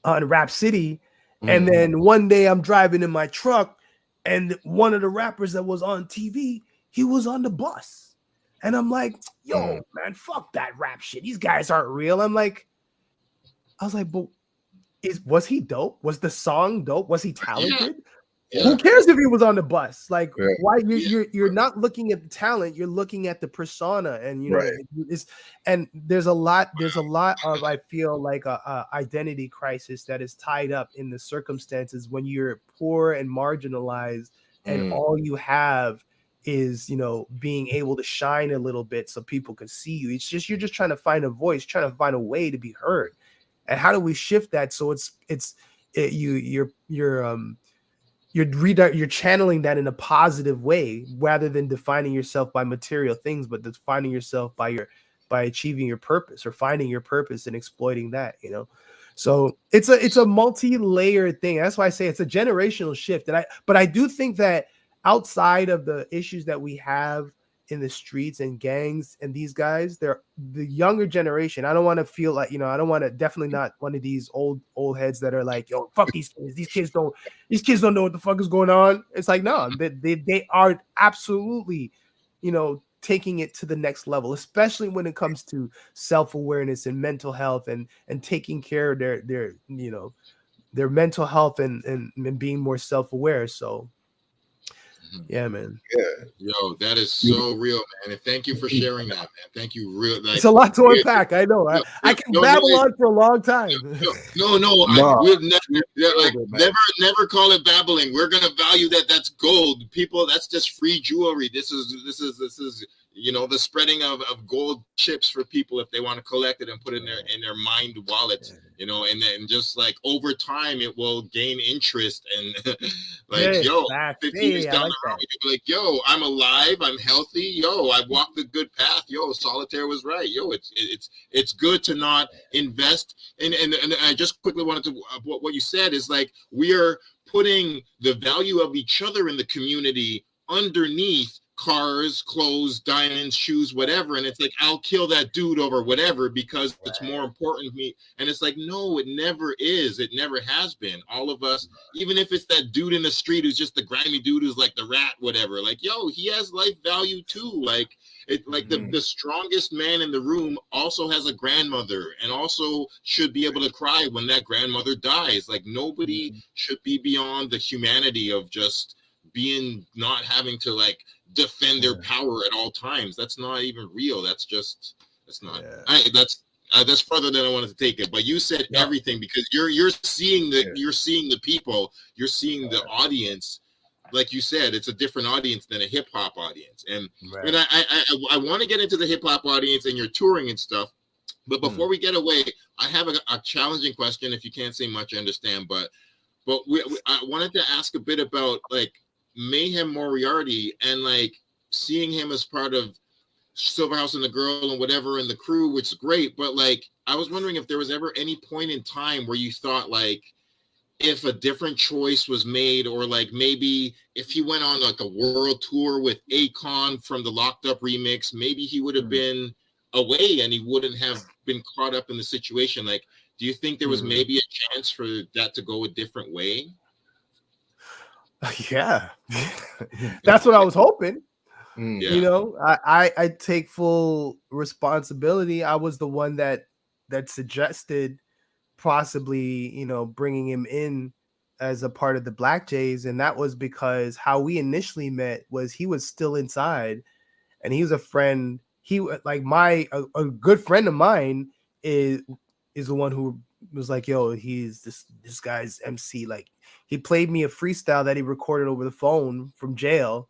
Rap City. And then one day I'm driving in my truck And one of the rappers that was on TV, he was on the bus. And I'm like, yo, man, fuck that rap shit. These guys aren't real. I was like, but was he dope? Was the song dope? Was he talented? Yeah. Who cares if he was on the bus? Like, why you're not looking at the talent, you're looking at the persona, and you know, and there's a lot of, I feel like a identity crisis that is tied up in the circumstances when you're poor and marginalized, and all you have is, you know, being able to shine a little bit so people can see you. It's just, you're just trying to find a voice, trying to find a way to be heard. And how do we shift that so you're channeling that in a positive way, rather than defining yourself by material things, but defining yourself by achieving your purpose, or finding your purpose and exploiting that, you know? So it's a multi-layered thing. That's why I say it's a generational shift. But I do think that outside of the issues that we have in the streets and gangs and these guys, they're the younger generation. I don't want to feel like, you know, I don't want to, definitely not one of these old heads that are like, yo, fuck these kids. These kids don't know what the fuck is going on. It's like, no, they are absolutely, you know, taking it to the next level, especially when it comes to self-awareness and mental health and taking care of their you know, their mental health and being more self-aware. So yeah, man. Yeah. Yo, that is so real, man. And thank you for sharing that, man. Thank you. It's a lot to unpack. I know. I can babble on for a long time. We'll never call it babbling. We're gonna value that. That's gold, people. That's just free jewelry. This is you know, the spreading of gold chips for people if they want to collect it and put it in their mind wallet, you know, and then just like over time it will gain interest and like, 15 years down the road, you'll be like, yo, I'm alive, I'm healthy, yo, I walked the good path, yo, Solitaire was right, yo, it's good to not invest. And I just quickly wanted to, what you said is like, we are putting the value of each other in the community underneath cars, clothes, diamonds, shoes, whatever, and it's like, I'll kill that dude over whatever because it's more important to me. And it's like, no, it never is. It never has been. All of us, even if it's that dude in the street who's just the grimy dude who's like the rat, whatever, like, yo, he has life value too. Like, it, like the strongest man in the room also has a grandmother and also should be able to cry when that grandmother dies. Like, nobody should be beyond the humanity of just being, not having to like defend their power at all times. That's not even real. That's not. That's further than I wanted to take it. But you said everything, because you're seeing the people, you're seeing the audience. Like you said, it's a different audience than a hip hop audience. And and I want to get into the hip hop audience and your touring and stuff. But before we get away, I have a challenging question. If you can't say much, I understand. But I wanted to ask a bit about like Mayhem Moriarty and like seeing him as part of Silverhouse and the Girl and whatever and the crew, which is great. But like, I was wondering if there was ever any point in time where you thought like, if a different choice was made, or like maybe if he went on like a world tour with Akon from the Locked Up remix, maybe he would have been away and he wouldn't have been caught up in the situation. Like, do you think there was maybe a chance for that to go a different way? Yeah, that's what I was hoping. You know, I take full responsibility. I was the one that suggested possibly, you know, bringing him in as a part of the Black Jays, and that was because how we initially met was he was still inside, and he was a friend. He like a good friend of mine is the one who was like, yo, he's this guy's MC. Like, he played me a freestyle that he recorded over the phone from jail.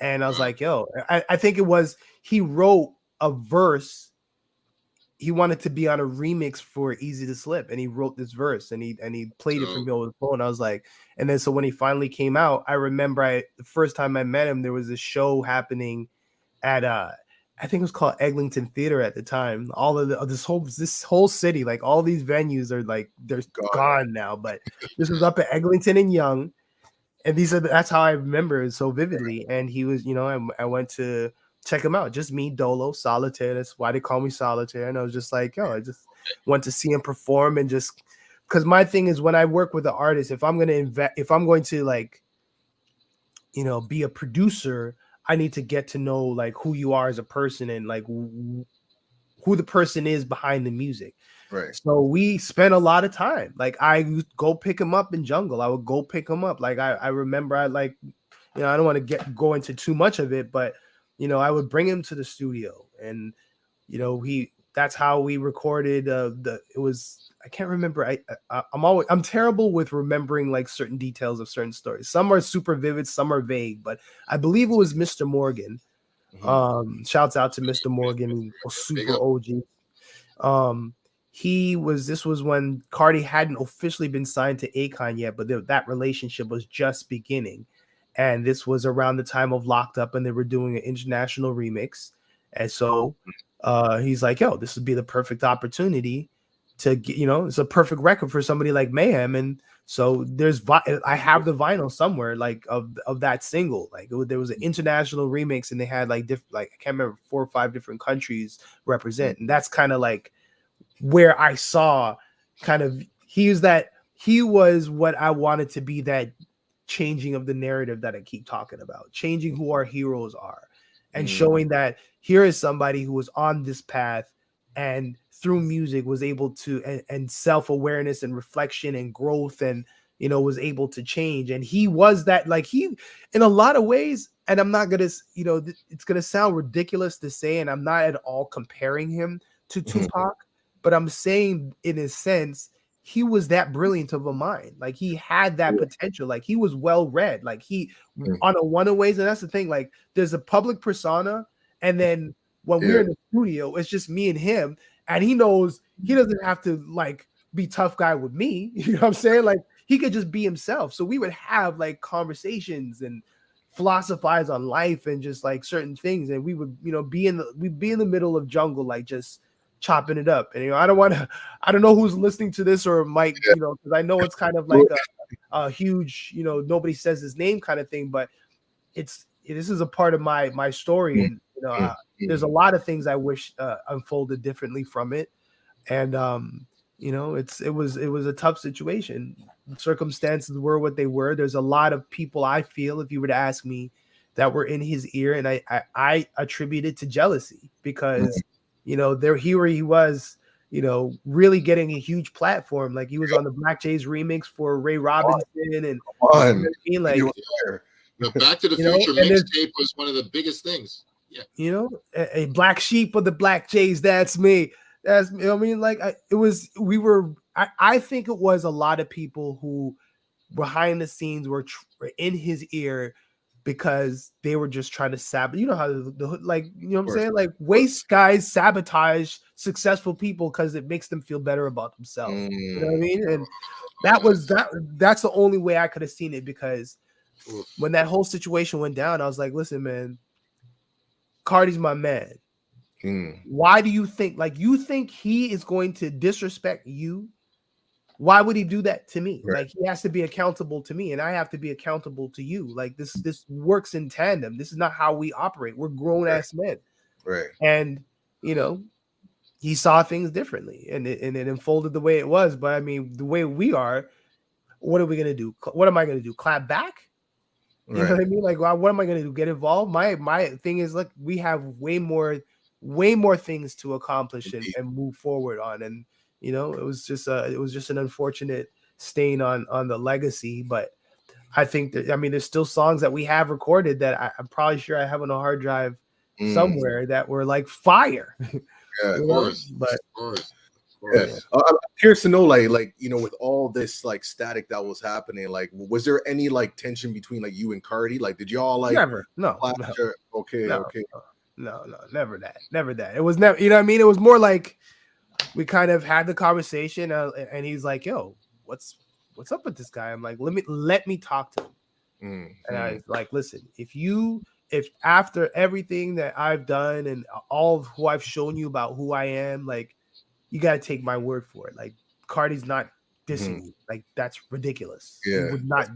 And I was like, yo, I think it was, he wrote a verse. He wanted to be on a remix for Easy to Slip. And he wrote this verse and he played it for me over the phone. I was like, and then so when he finally came out, I remember the first time I met him, there was a show happening at I think it was called Eglinton Theater at the time. All of this whole city, like all these venues are like, they're gone now. But this was up at Eglinton and Young, and that's how I remember it so vividly. And he was, you know, I went to check him out. Just me, Dolo, Solitaire. That's why they call me Solitaire. And I was just like, yo, I just went to see him perform, and just because my thing is when I work with an artist, if I'm going to like you know, be a producer, I need to get to know like who you are as a person and like who the person is behind the music. Right. So we spent a lot of time. Like I would go pick him up in Jungle. I would go pick him up. Like I remember I like, you know, I don't want to go into too much of it, but you know, I would bring him to the studio and you know, that's how we recorded it was, I can't remember. I'm terrible with remembering like certain details of certain stories. Some are super vivid, some are vague, but I believe it was Mr. Morgan. Shouts out to Mr. Morgan, super OG. This was when Cardi hadn't officially been signed to Akon yet, but that relationship was just beginning. And this was around the time of Locked Up, and they were doing an international remix. And so he's like, yo, this would be the perfect opportunity to get, you know, it's a perfect record for somebody like Mayhem. And so I have the vinyl somewhere like of that single. Like there was an international remix and they had like different, like I can't remember 4 or 5 different countries represent. And that's kind of like where I saw kind of, he was what I wanted to be, that changing of the narrative that I keep talking about, changing who our heroes are and showing that here is somebody who was on this path and through music was able to, and self-awareness and reflection and growth, and you know, was able to change. And he was that, like, he in a lot of ways, and I'm not gonna, you know, it's gonna sound ridiculous to say, and I'm not at all comparing him to Tupac, but I'm saying in a sense he was that brilliant of a mind. Like he had that potential. Like he was well read. Like he on a one-of-ways, and that's the thing. Like there's a public persona, and then when we're in the studio, it's just me and him, and he knows he doesn't have to like be tough guy with me. You know what I'm saying? Like he could just be himself. So we would have like conversations and philosophize on life and just like certain things, and we would, you know, we'd be in the middle of Jungle, like just chopping it up. And you know, I don't know who's listening to this or might, you know, because I know it's kind of like a huge, you know, nobody says his name kind of thing, but this is a part of my story, and you know, there's a lot of things I wish unfolded differently from it, and you know, it was a tough situation. Circumstances were what they were. There's a lot of people, I feel, if you were to ask me, that were in his ear, and I attribute it to jealousy, because you know, here he was, you know, really getting a huge platform. Like he was on the Black Jays remix for Ray Robinson, and you know, like the Back to the Future mixtape was one of the biggest things. Yeah, you know, a black sheep of the Black Jays. That's me. That's, you know, I mean, like I think it was a lot of people who behind the scenes were in his ear, because they were just trying to sabotage. You know how like, you know what I'm saying? Like waste guys sabotage successful people because it makes them feel better about themselves. You know what I mean? And that's the only way I could have seen it, because when that whole situation went down, I was like, listen, man, Cardi's my man. Why do you think, like, you think he is going to disrespect you? Why would he do that to me? Right. Like he has to be accountable to me, and I have to be accountable to you. Like this works in tandem. This is not how we operate. We're grown ass men. Right. And you know, he saw things differently, and it unfolded the way it was. But I mean, the way we are, what are we gonna do? What am I gonna do? Clap back? You know what I mean? Like, what am I gonna do? Get involved? My thing is, look, we have way more things to accomplish and move forward on. And you know, it was just an unfortunate stain on the legacy. But I think that, I mean, there's still songs that we have recorded that I'm probably sure I have on a hard drive somewhere that were like fire. Yeah, of course. But yeah. I'm curious to know, like, you know, with all this like static that was happening, like, was there any like tension between like you and Cardi? Like, did y'all like never? No. Okay. No, never that. It was never, you know what I mean? It was more like we kind of had the conversation, and he's like, yo, what's up with this guy? I'm like, let me talk to him. And I was like, listen, if after everything that I've done and all of who I've shown you about who I am, like, you got to take my word for it. Like, Cardi's not dissing you. Like, that's ridiculous. Yeah. You know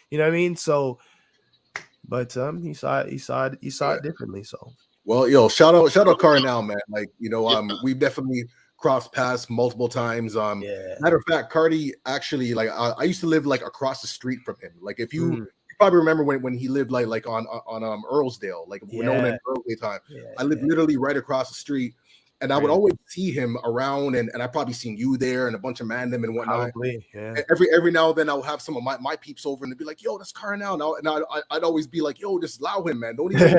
what I mean? So, but he saw it differently. So, well, yo, shout out Kardinal, man. Like, you know, we've definitely crossed paths multiple times. Matter of fact, Cardi actually, like, I used to live like across the street from him. Like, if you probably remember when he lived like on Earlsdale, like known in Earlsdale time. I lived literally right across the street. And I would always see him around, and I probably seen you there and a bunch of Mandem and whatnot. Probably, yeah. And every now and then I'll have some of my peeps over and they'd be like, "Yo, that's Kardinal." And I'd always be like, "Yo, just allow him, man. Don't even like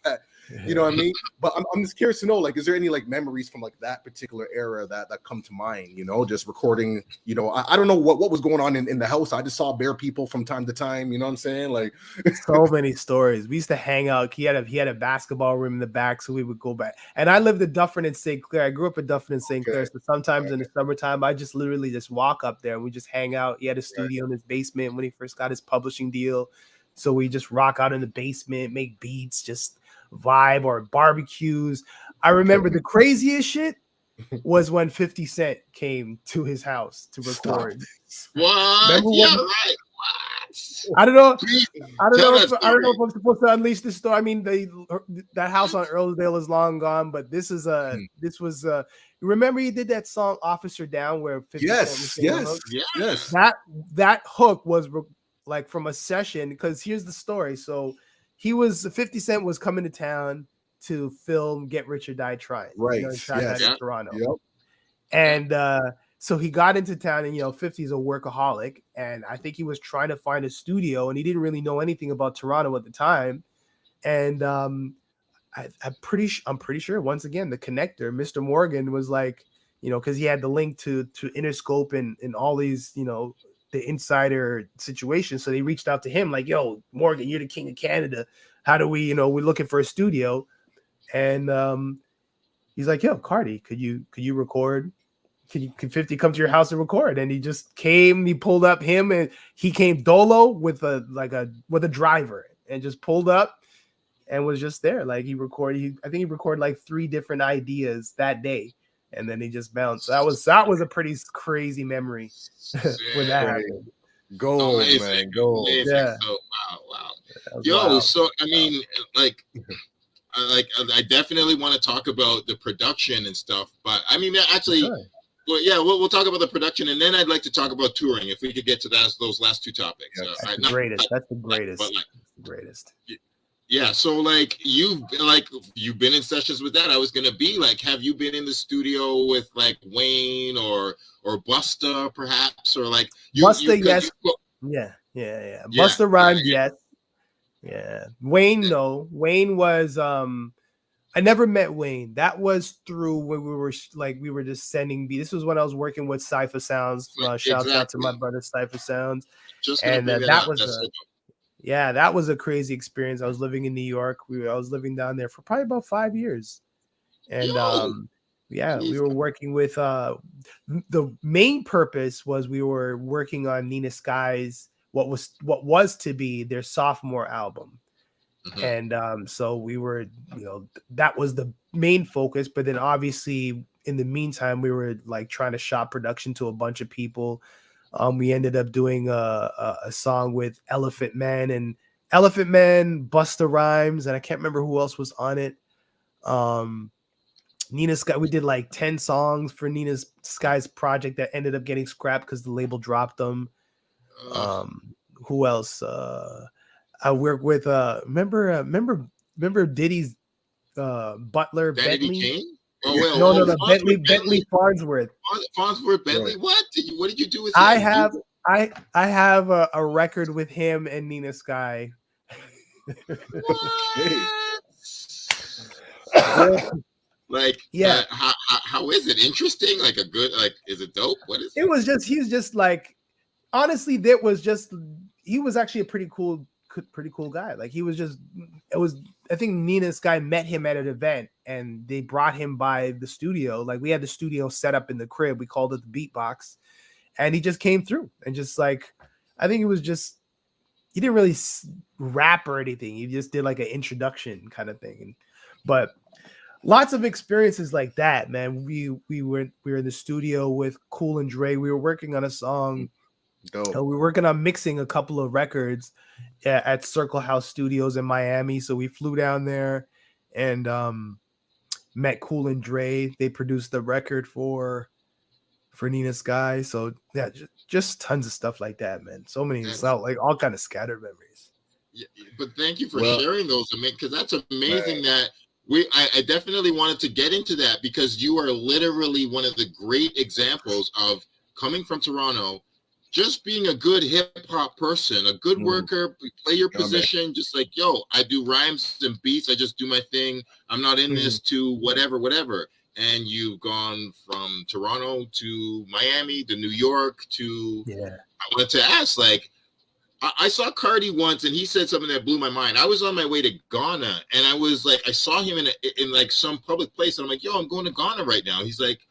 that." You know what I mean? But I'm just curious to know, like, is there any like memories from like that particular era that come to mind? You know, just recording. You know, I don't know what was going on in the house. I just saw bare people from time to time. You know what I'm saying? Like, so many stories. We used to hang out. He had a basketball room in the back, so we would go back. And I lived in Dufferin and St. Clair. I grew up in Dufferin and St. Clair. So sometimes in the summertime, I just literally just walk up there and we just hang out. He had a studio in his basement when he first got his publishing deal. So we just rock out in the basement, make beats, just vibe, or barbecues. I remember the craziest shit was when 50 Cent came to his house to record. What? Yeah, right. I don't know. I don't know if I'm supposed to unleash this story. I mean, that house on Earlsdale is long gone, but this was remember he did that song "Officer Down" where 50 Cent was yes. That hook was like from a session, because here's the story. So 50 Cent was coming to town to film Get Rich or Die Trying. Right. In Toronto. Yep. And so he got into town, and 50's a workaholic, and I think he was trying to find a studio, and he didn't really know anything about Toronto at the time. And I'm pretty sure once again the connector, Mr. Morgan, was like, because he had the link to Interscope and all these, the insider situation. So they reached out to him like, "Yo, Morgan, you're the king of Canada. How do we, we're looking for a studio." And he's like, "Yo, Cardi, could you record? Could 50 come to your house and record?" And he just came. He pulled up him, and he came dolo with a driver, and just pulled up and was just there. Like I think he recorded like 3 different ideas that day, and then he just bounced. That was a pretty crazy memory when that happened. Gold, man, gold. Yeah. So, wow. Yo, so I mean, I definitely want to talk about the production and stuff, but I mean, actually, well, yeah, we'll talk about the production, and then I'd like to talk about touring if we could get to those last 2 topics. That's the greatest. That's the greatest. Yeah, so like you've been in sessions with that. I was gonna be like, have you been in the studio with like Wayne or Busta perhaps, or like Busta? Yes. Yeah. Busta Rhymes, yes. Yeah. Wayne, no. Wayne was I never met Wayne. That was through when we were just sending beats. This was when I was working with Cipha Sounds. Shout out to my brother Cipha Sounds. That was a crazy experience. I was living in New York. I was living down there for probably about 5 years. And we were working with the main purpose was we were working on Nina Sky's what was to be their sophomore album. Mm-hmm. And so we were, that was the main focus. But then obviously in the meantime, we were like trying to shop production to a bunch of people. We ended up doing a song with Elephant Man, Busta Rhymes, and I can't remember who else was on it. Nina Sky, we did like 10 songs for Nina Sky's project that ended up getting scrapped because the label dropped them. Who else? I worked with remember Diddy's butler Bentley. No, Bentley Farnsworth. Bentley. What did you do with him? I have a record with him and Nina Sky. Like, how is it? Interesting? Like a good, like, is it dope? What is it? It was just, he's just like, honestly, he was actually a pretty cool guy. Like I think Nina Sky met him at an event and they brought him by the studio. Like we had the studio set up in the crib. We called it the Beatbox, and he just came through and just like, I think it was just, he didn't really rap or anything. He just did like an introduction kind of thing. But lots of experiences like that, man. We were in the studio with Cool and Dre. We were working on a song. We were working on mixing a couple of records at Circle House Studios in Miami. So we flew down there and met Cool and Dre. They produced the record for for Nina Sky. So yeah, just tons of stuff like that, man. So many, like all kind of scattered memories. Yeah, but thank you for sharing those, because that's amazing. That I definitely wanted to get into that, because you are literally one of the great examples of coming from Toronto, just being a good hip hop person, a good worker, play your position, just like, yo, I do rhymes and beats, I just do my thing. I'm not in this to whatever. And you've gone from Toronto to Miami to New York to, I wanted to ask, like, I saw Cardi once, and he said something that blew my mind. I was on my way to Ghana, and I was like, I saw him in like some public place, and I'm like, yo, I'm going to Ghana right now. He's like,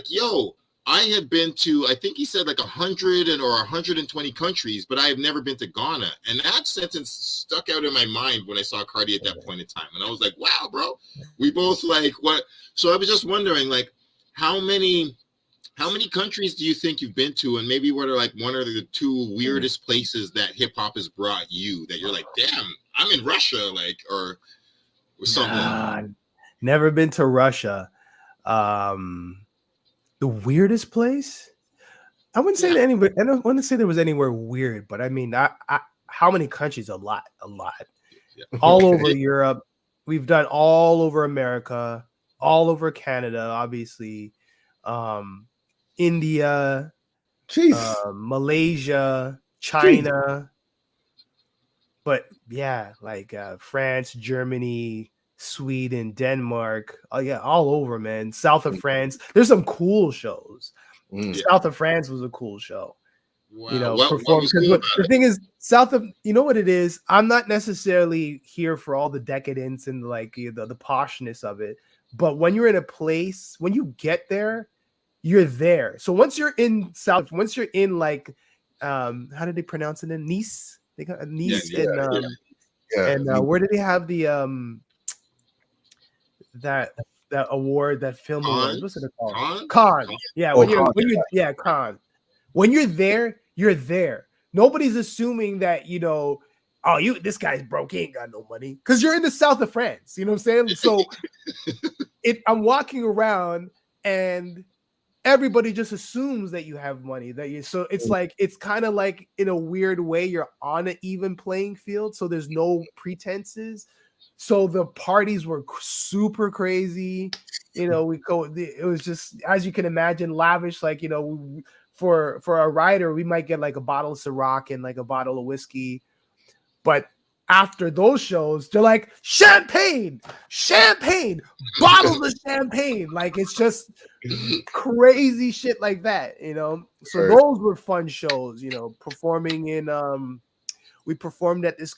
yo, I have been to, I think he said like 100 or 120 countries, but I have never been to Ghana. And that sentence stuck out in my mind when I saw Cardi at that point in time. And I was like, wow, bro, we both like what? So I was just wondering, like, how many countries do you think you've been to, and maybe what are like one or the two weirdest places that hip hop has brought you that you're like, damn, I'm in Russia, like, or something? Never been to Russia. The weirdest place? I wouldn't say anywhere. I don't want to say there was anywhere weird, but I mean, I how many countries? A lot. Yeah. All over Europe. We've done all over America, all over Canada, obviously. India, Malaysia, China, but yeah, like France, Germany, Sweden, Denmark, all over, man. South of France, there's some cool shows. South of France was a cool show. Wow. You know, the thing is, you know what it is? I'm not necessarily here for all the decadence and like the poshness of it, but when you're in a place, when you get there, you're there. So once you're in like, how did they pronounce it? In Nice, they got Nice, and where did they have the that award, that film award? What's it called? Cannes. Yeah, Cannes. When you're there, you're there. Nobody's assuming that, you know, this guy's broke, he ain't got no money, because you're in the south of France. You know what I'm saying? So I'm walking around and everybody just assumes that you have money, so it's like, it's kind of like, in a weird way, you're on an even playing field, so there's no pretenses. So the parties were super crazy, you know. It was just, as you can imagine, lavish. Like, you know, for a rider, we might get like a bottle of Ciroc and like a bottle of whiskey, but after those shows, they're like, champagne, bottles of champagne. Like, it's just crazy shit like that, you know? So those were fun shows, you know, performing in, we performed at this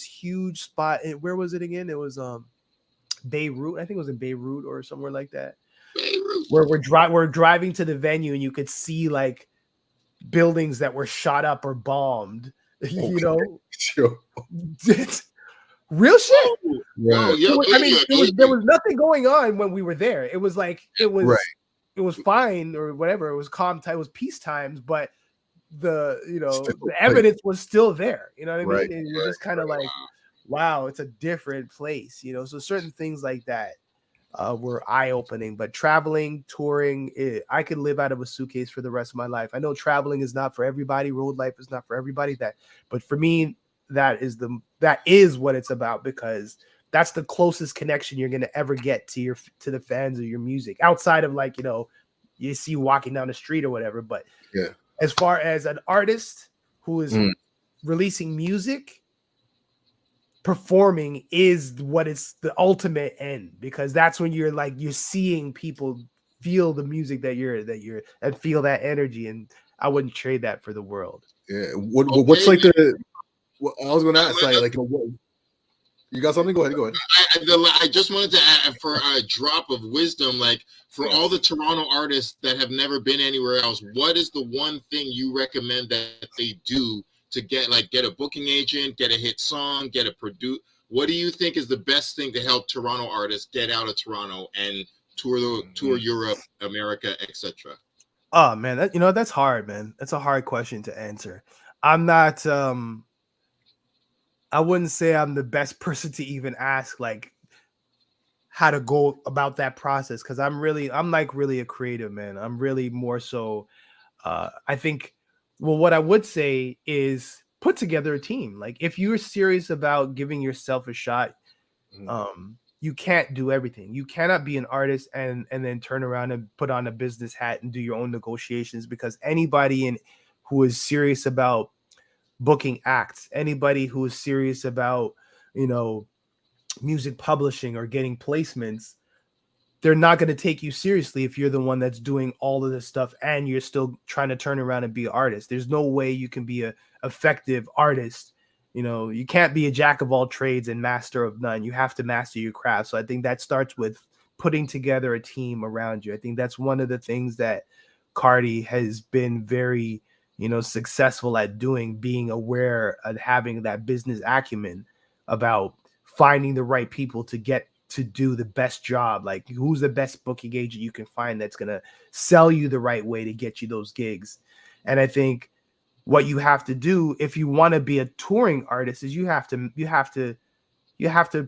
huge spot. Where was it again? It was Beirut. I think it was in Beirut or somewhere like that. Beirut. Where we're driving to the venue, and you could see like buildings that were shot up or bombed. You know, real shit. I mean, there was nothing going on when we were there. It was like it was fine or whatever. It was calm time. It was peace times, but the evidence was still there. You know what I mean? And you're just kind of like, wow, it's a different place. You know, so certain things like that were eye-opening. But traveling, touring, I could live out of a suitcase for the rest of my life. I know traveling is not for everybody. Road life is not for everybody. But for me, that is what it's about, because that's the closest connection you're gonna ever get to the fans of your music, outside of like, you know, you see you walking down the street or whatever. But as far as an artist who is releasing music, performing is what it's the ultimate end, because that's when you're seeing people feel the music that you're and feel that energy. And I wouldn't trade that for the world. Yeah. What's like I was going to ask, like you got something? Go ahead. I just wanted to add, for a drop of wisdom, like, for all the Toronto artists that have never been anywhere else, what is the one thing you recommend that they do to get a booking agent, get a hit song, get a produce? What do you think is the best thing to help Toronto artists get out of Toronto and tour Europe, America, etc.? Oh man, that's hard, man. That's a hard question to answer. I'm not I wouldn't say I'm the best person to even ask, like, how to go about that process, because I'm like really a creative, man. I'm really more so. I think, well, what I would say is put together a team. Like if you're serious about giving yourself a shot, you can't do everything. You cannot be an artist and then turn around and put on a business hat and do your own negotiations, because anybody who is serious about booking acts, anybody who is serious about, music publishing or getting placements, they're not going to take you seriously if you're the one that's doing all of this stuff and you're still trying to turn around and be an artist. There's no way you can be a effective artist. You can't be a jack of all trades and master of none. You have to master your craft. So I think that starts with putting together a team around you. I think that's one of the things that Cardi has been very, successful at doing, being aware of having that business acumen about finding the right people to get to do the best job. Like who's the best booking agent you can find that's going to sell you the right way to get you those gigs. And I think what you have to do if you want to be a touring artist is you have to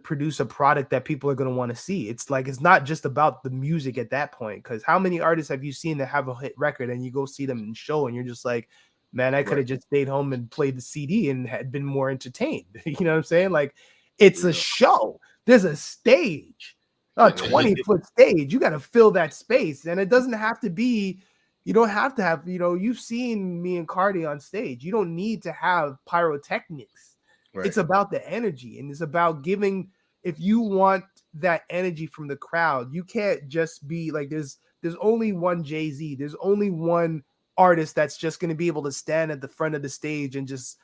produce a product that people are going to want to see. It's like, it's not just about the music at that point. Cause how many artists have you seen that have a hit record and you go see them in show and you're just like, man, I could have just stayed home and played the CD and had been more entertained. You know what I'm saying? Like it's a show. There's a stage, a 20-foot stage. You got to fill that space. And it doesn't have to be, you don't have to have, you've seen me and Cardi on stage. You don't need to have pyrotechnics. Right. It's about the energy, and it's about giving. If you want that energy from the crowd, you can't just be like, there's only one Jay-Z. There's only one artist that's just going to be able to stand at the front of the stage and just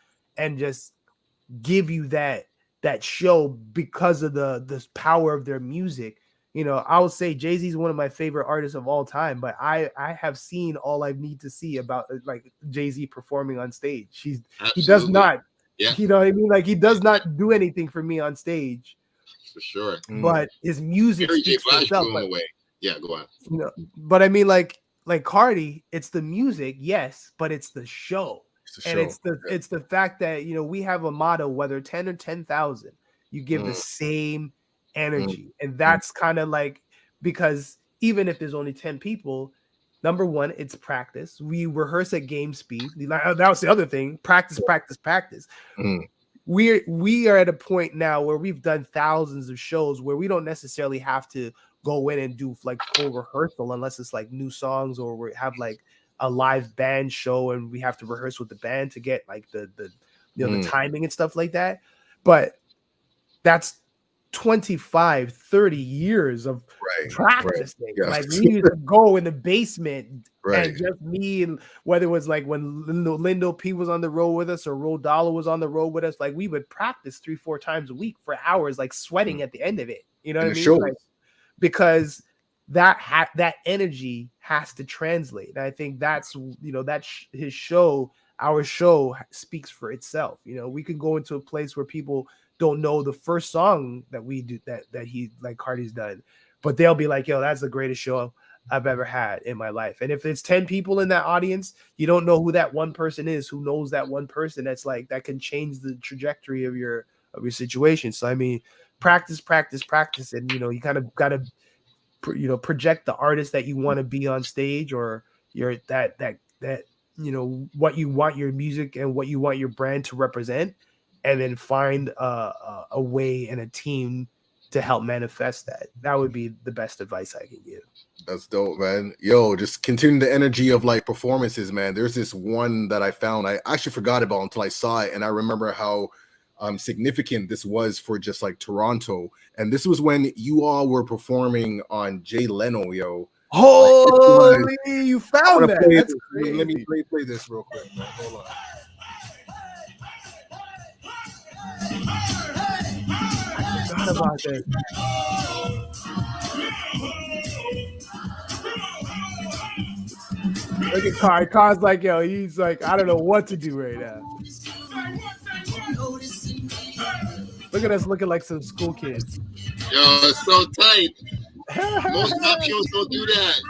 give you that show because of the power of their music. I would say Jay-Z is one of my favorite artists of all time, but I have seen all I need to see about like Jay-Z performing on stage. He does not, you know what I mean? Like he does not do anything for me on stage. For sure. But his music speaks for itself. Yeah, go on. But I mean like Cardi, it's the music, yes, but it's the show. It's the fact that we have a motto, whether 10 or 10,000, you give the same energy. And that's kind of like, because even if there's only 10 people, number one, it's practice. We rehearse at game speed. That was the other thing. Practice. We are at a point now where we've done thousands of shows where we don't necessarily have to go in and do like full rehearsal unless it's like new songs, or we have like a live band show and we have to rehearse with the band to get like the timing and stuff like that. But that's 25, 30 years of practicing. Right. Like we used to go in the basement and just me, and whether it was like when Lindo P was on the road with us or Ro Dollar was on the road with us, like we would practice 3-4 times a week for hours, like sweating at the end of it. You know what I mean? Like, because that energy has to translate. And I think that's, his show, our show speaks for itself. We can go into a place where people don't know the first song that we do that he, like Cardi's done, but they'll be like, yo, that's the greatest show I've ever had in my life. And if it's 10 people in that audience, you don't know who that one person is, who knows that one person that's like, that can change the trajectory of your situation. So, I mean, practice. And, you kind of got to, project the artist that you want to be on stage, or your that what you want your music and what you want your brand to represent, and then find a way and a team to help manifest that. That would be the best advice I can give. That's dope, man. Yo, just continue the energy of like performances, man. There's this one that I found I actually forgot about until I saw it, and I remember how significant this was for just like Toronto. And this was when you all were performing on Jay Leno, yo. Holy, you found that. That's crazy. Let me play this real quick, man. Hold on. I forgot about that. Look at Card. Card's like, yo, he's like, I don't know what to do right now. Look at us looking like some school kids. Yo, it's so tight. Most pop shows don't do that.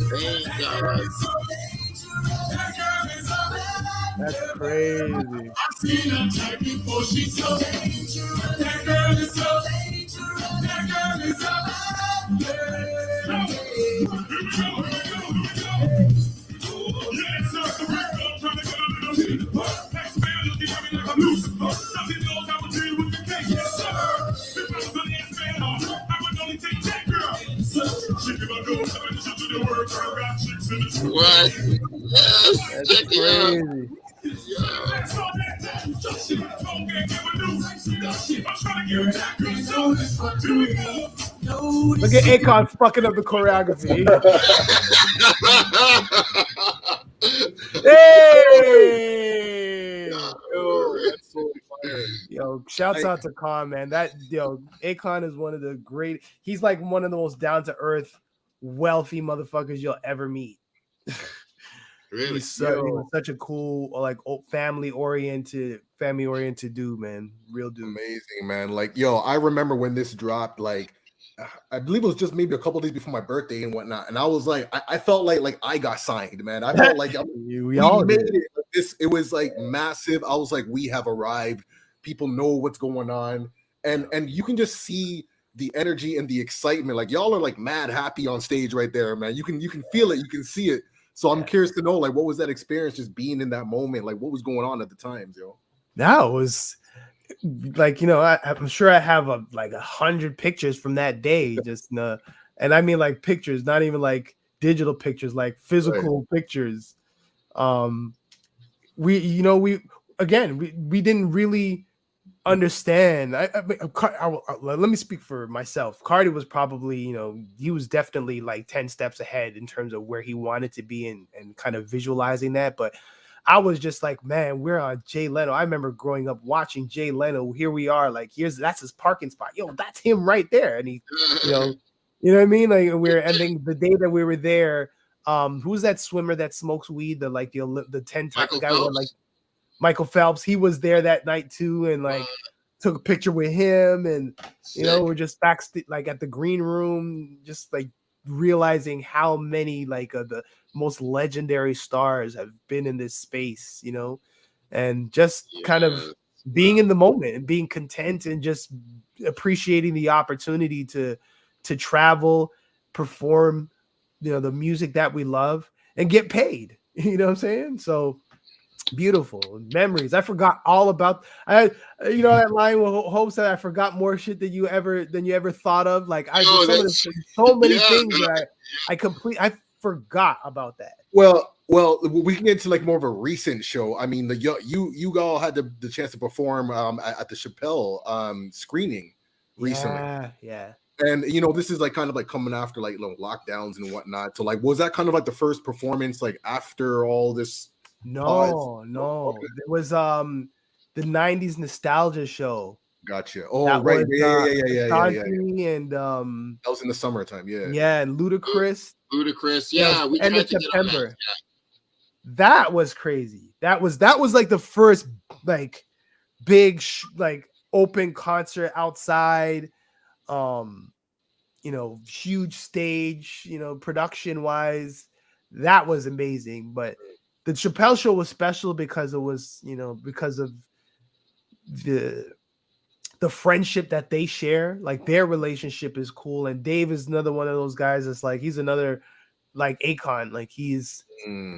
Thank God. That's crazy. See them type before she's so dangerous. That girl is so dangerous. That girl is so What? Yes, That's check it out. crazy. Look at Akon fucking up the choreography. Hey! Yo, that's so fire. Yo, shouts out to Khan, man. Akon is one of the great. He's like one of the most down to earth, wealthy motherfuckers you'll ever meet. Really? He's such a cool, like family oriented dude, man. Real dude. Amazing, man. Like, yo, I remember when this dropped, like, I believe it was just maybe a couple days before my birthday and whatnot. And I was like, I felt like I got signed, man. I felt like we all made did. it. It was like massive. I was like, we have arrived. People know what's going on. And you can just see the energy and the excitement. Like, y'all are like mad happy on stage right there, man. You can feel it, you can see it. So I'm curious to know, like, what was that experience just being in that moment? Like, what was going on at the time, yo? That was like, I'm sure I have like 100 pictures from that day. Just and I mean like pictures, not even like digital pictures, like physical pictures. We didn't really understand. Let me speak for myself. Cardi was probably, he was definitely like 10 steps ahead in terms of where he wanted to be and kind of visualizing that. But I was just like, man, we're on Jay Leno. I remember growing up watching Jay Leno. Here we are, like, that's his parking spot. Yo, that's him right there. And he, you know what I mean? Like, and then the day that we were there, who's that swimmer that smokes weed? The 10 time guy with like Michael Phelps. He was there that night too, and like took a picture with him. And we're just backstage, like at the green room, just like realizing how many like the most legendary stars have been in this space, and just kind of being in the moment and being content and just appreciating the opportunity to travel, perform, the music that we love and get paid. You know what I'm saying? So beautiful memories. I forgot all about that line with Hope said, I forgot more shit than you ever thought of. Like so many things that I forgot about that. Well, we can get into like more of a recent show. I mean, you all had the chance to perform at the Chappelle screening recently. Yeah. And this is like kind of like coming after like lockdowns and whatnot. So like, was that kind of like the first performance like after all this? No. It was the 90s nostalgia show. Gotcha. Oh, right. Yeah. And that was in the summertime. Yeah, and Ludacris. Yeah, we end of September. That was crazy. That was like the first like big like open concert outside. Huge stage, production wise, that was amazing. But the Chappelle show was special because it was, because of the friendship that they share. Like their relationship is cool. And Dave is another one of those guys that's like, he's another like Akon, like he's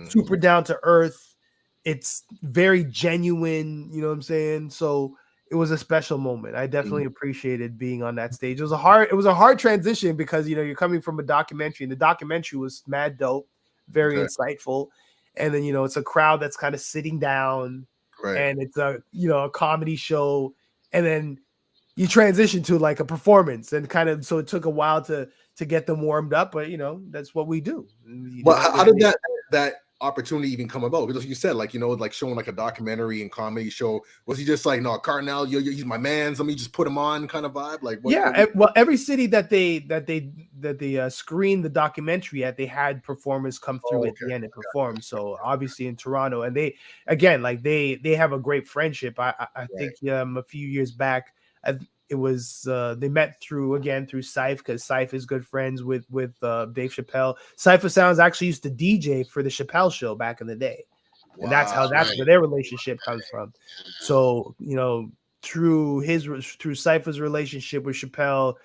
super down to earth. It's very genuine, you know what I'm saying? So it was a special moment. I definitely appreciated being on that stage. It was a hard transition because you're coming from a documentary, and the documentary was mad dope, very insightful. And then it's a crowd that's kind of sitting down, and it's a comedy show, and then you transition to like a performance, and kind of so it took a while to get them warmed up, but that's what we do. Well, how did that opportunity even come about? Because you said like like showing like a documentary and comedy show, was he just like, no, Kardinal, he's my man, let me just put him on kind of vibe? Like well, every city that they screened the documentary at, they had performers come through at the end and perform. So obviously in Toronto, and they again like they have a great friendship. I think a few years back it was they met through Cipha, because Cipha is good friends with Dave Chappelle. Cipha Sounds actually used to DJ for the Chappelle show back in the day. And that's where their relationship comes from. So, you know, through Cipha's relationship with Chappelle,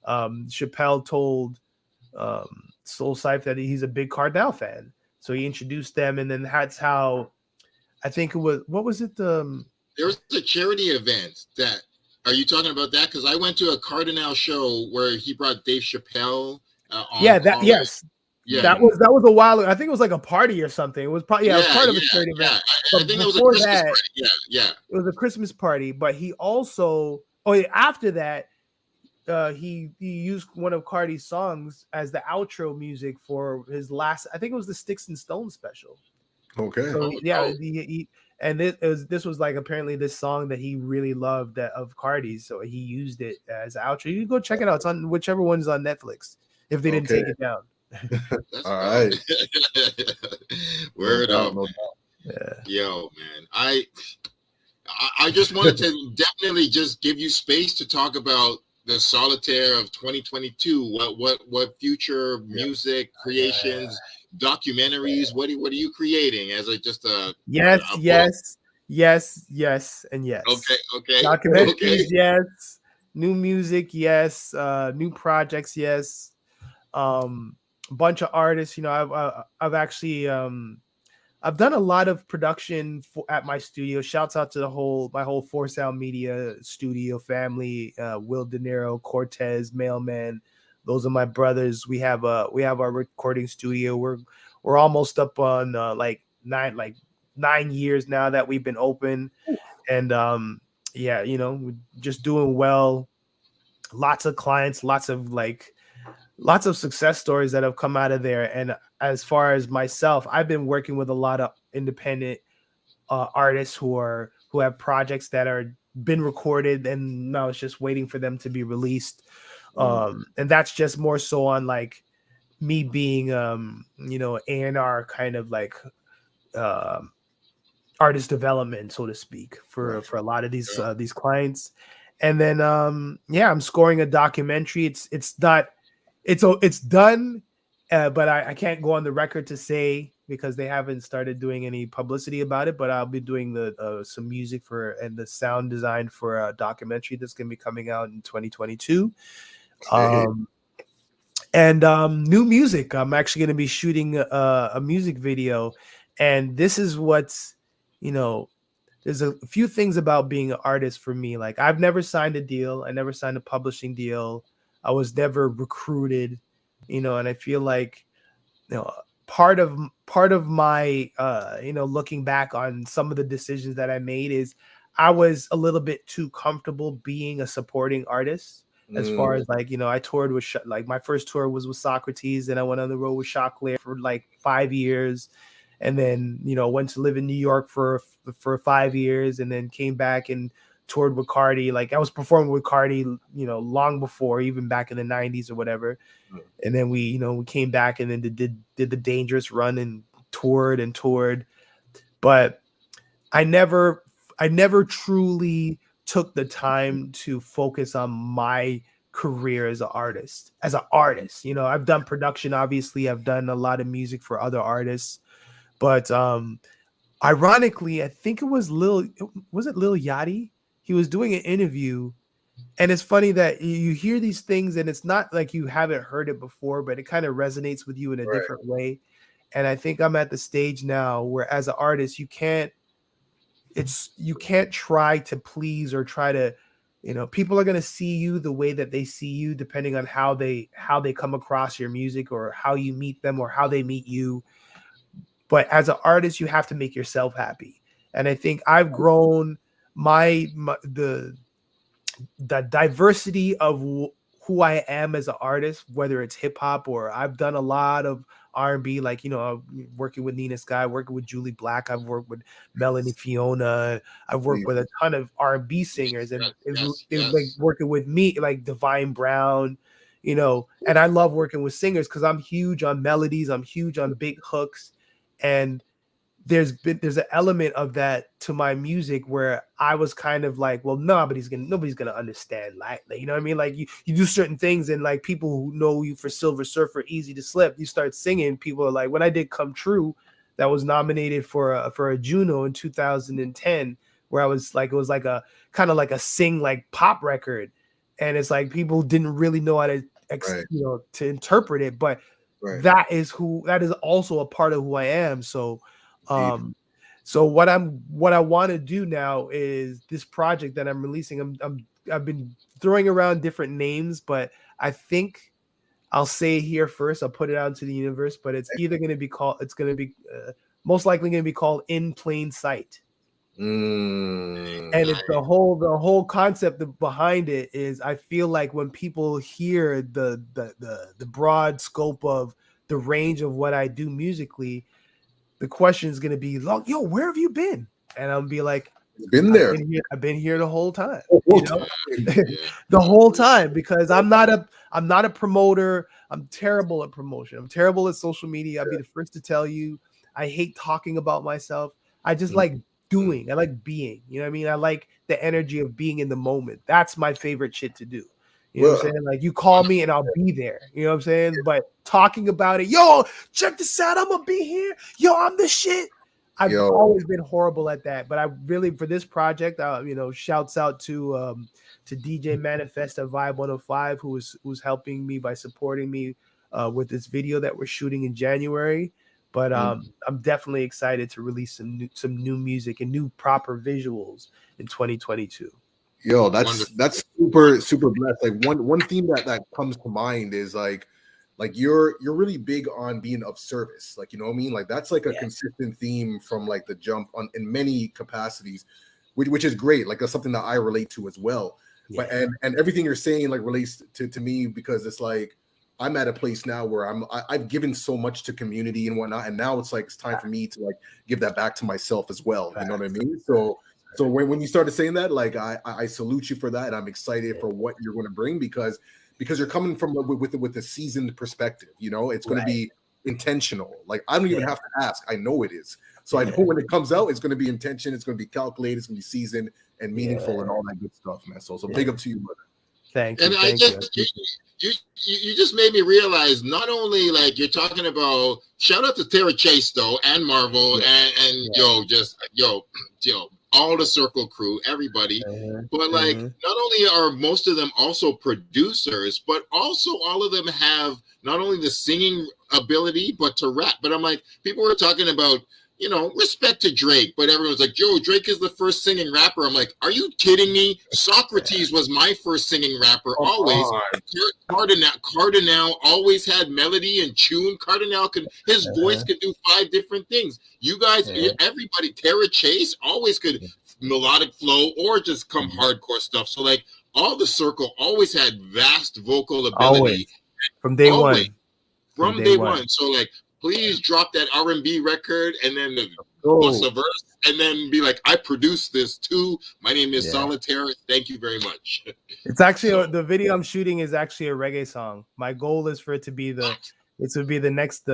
Chappelle told Soul Cipha that he's a big Kardinal fan. So he introduced them, and then that's how I think it was. What was it? There was a charity event that. Are you talking about that? Because I went to a Kardinal show where he brought Dave Chappelle. Yes. Yeah, that was a while ago. I think it was like a party or something. It was probably it was part of a charity event. I think it was a Christmas party. Yeah. It was a Christmas party, but he also after that, he used one of Cardi's songs as the outro music for his last. I think it was the Sticks and Stones special. Okay. So this was like apparently this song that he really loved of Cardi's, so he used it as an outro. You can go check it out. It's on whichever one's on Netflix if they didn't take it down. All right. Word up. Yo, man. I just wanted to definitely just give you space to talk about the Solitaire of 2022. What future music creations, documentaries, what are you creating as yes, and yes. Okay. Documentaries, yes. New music, yes. New projects, yes. Bunch of artists. You know, I've actually I've done a lot of production at my studio. Shouts out to my whole 4Sound Media studio family. Will De Niro, Cortez, Mailman. Those are my brothers. We have our recording studio. We're almost up on like 9 years now that we've been open, and you know, we're just doing well. Lots of clients, lots of success stories that have come out of there. And as far as myself, I've been working with a lot of independent artists who have projects that are been recorded and now it's just waiting for them to be released. And that's just more so on like me being you know, A&R kind of like artist development, so to speak, for a lot of these clients. And then I'm scoring a documentary. It's done, but I can't go on the record to say because they haven't started doing any publicity about it. But I'll be doing some music and the sound design for a documentary that's going to be coming out in 2022. And new music. I'm actually going to be shooting a music video, and this is what's, you know, there's a few things about being an artist for me. Like I've never signed a deal. I never signed a publishing deal. I was never recruited, you know, and I feel like, you know, part of my, you know, looking back on some of the decisions that I made is I was a little bit too comfortable being a supporting artist. As far as like, you know, I toured with like my first tour was with Socrates, and I went on the road with Choclair for like 5 years. And then, you know, went to live in New York for 5 years, and then came back and toured with Cardi. Like I was performing with Cardi, you know, long before, even back in the 90s or whatever. And then we came back and then did the Dangerous run and toured. But I never truly took the time to focus on my career as an artist. You know, I've done production, obviously. I've done a lot of music for other artists. But ironically, I think it was Lil Yachty? He was doing an interview, and it's funny that you hear these things and it's not like you haven't heard it before, but it kind of resonates with you in a different way. And I think I'm at the stage now where as an artist, you can't try to please or try to, you know, people are going to see you the way that they see you, depending on how they come across your music or how you meet them or how they meet you. But as an artist, you have to make yourself happy. And I think I've grown the diversity of who I am as an artist, whether it's hip hop or I've done a lot of R&B, like, you know, working with Nina Sky, working with Jully Black. I've worked with Melanie Fiona. I've worked with a ton of R&B singers, and it was like working with me, like Divine Brown, you know, and I love working with singers because I'm huge on melodies. I'm huge on big hooks. And there's an element of that to my music where I was kind of like, well, nobody's gonna understand, like, you know what I mean? Like you do certain things, and like people who know you for Silver Surfer, Easy to Slip, you start singing, people are like, when I did Come True, that was nominated for a Juno in 2010, where I was like, it was like a kind of like a sing like pop record, and it's like people didn't really know how to to interpret it, but that is also a part of who I am. So so what I want to do now is this project that I'm releasing. I've been throwing around different names, but I think I'll say it here first. I'll put it out into the universe, but it's either going to be called, it's going to be most likely going to be called In Plain Sight. And it's the whole concept behind it is, I feel like when people hear the broad scope of the range of what I do musically, the question is going to be, yo, where have you been? And I'll be like, been there. I've been here the whole time. You know? The whole time, because I'm not a promoter. I'm terrible at promotion. I'm terrible at social media. I'll be the first to tell you. I hate talking about myself. I just like doing. I like being. You know what I mean? I like the energy of being in the moment. That's my favorite shit to do. You know what I'm saying? Like, you call me and I'll be there. You know what I'm saying? But talking about it, yo, check this out. I'm gonna be here. Yo, I'm the shit. I've always been horrible at that, but I really, for this project, shouts out to DJ Manifest at Vibe 105, who's helping me by supporting me with this video that we're shooting in January. But I'm definitely excited to release some new music and new proper visuals in 2022. Yo, that's super blessed. Like one theme that comes to mind is like you're really big on being of service. Like, you know what I mean? Like, that's like a consistent theme from like the jump on in many capacities, which is great. Like, that's something that I relate to as well. But and everything you're saying like relates to me, because it's like I'm at a place now where I've given so much to community and whatnot, and now it's like it's time for me to like give that back to myself as well. You know what I mean? So when you started saying that, like I salute you for that, and I'm excited for what you're going to bring, because you're coming from with a seasoned perspective. You know, it's going to be intentional. Like, I don't even have to ask. I know it is. So I know when it comes out, it's going to be intention. It's going to be calculated. It's going to be seasoned and meaningful and all that good stuff, man. So big up to you, brother. Thank you. And you just made me realize, not only like you're talking about, shout out to Tara Chase though, and Marvel and all the Circle crew, everybody. But like, not only are most of them also producers, but also all of them have not only the singing ability, but to rap. But I'm like, people were talking about, respect to Drake, but everyone's like, yo, Drake is the first singing rapper. I'm like, are you kidding me? Socrates was my first singing rapper, always. Kardinal always had melody and tune. Kardinal his voice could do 5 different things. You guys, everybody, Tara Chase always could melodic flow or just come hardcore stuff. So like, all the Circle always had vast vocal ability. Always. From day one. From day one. So like, please drop that R&B record and then bust a verse and then be like, I produced this too. My name is Solitaire. Thank you very much. It's actually the video I'm shooting is actually a reggae song. My goal is for it to be the next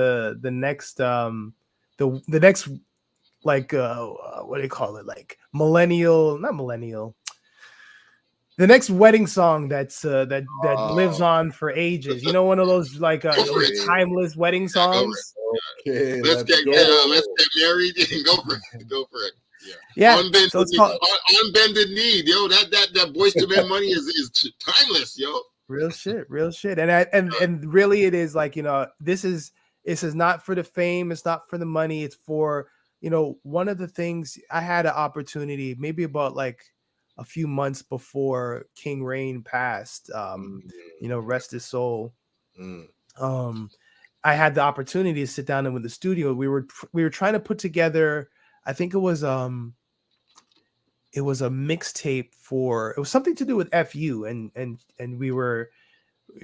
like what do you call it? Like not millennial. The next wedding song that lives on for ages. You know, one of those like those timeless wedding songs. Okay, let's get married and go for it. Yeah. Unbended knee, yo. That Boyz II Men money is timeless, yo. Real shit. And really, it is like, this is not for the fame. It's not for the money. It's for, one of the things I had an opportunity maybe about like a few months before King Rain passed, rest his soul. I had the opportunity to sit down with the studio. We were trying to put together, I think it was a mixtape it was something to do with FU, and we were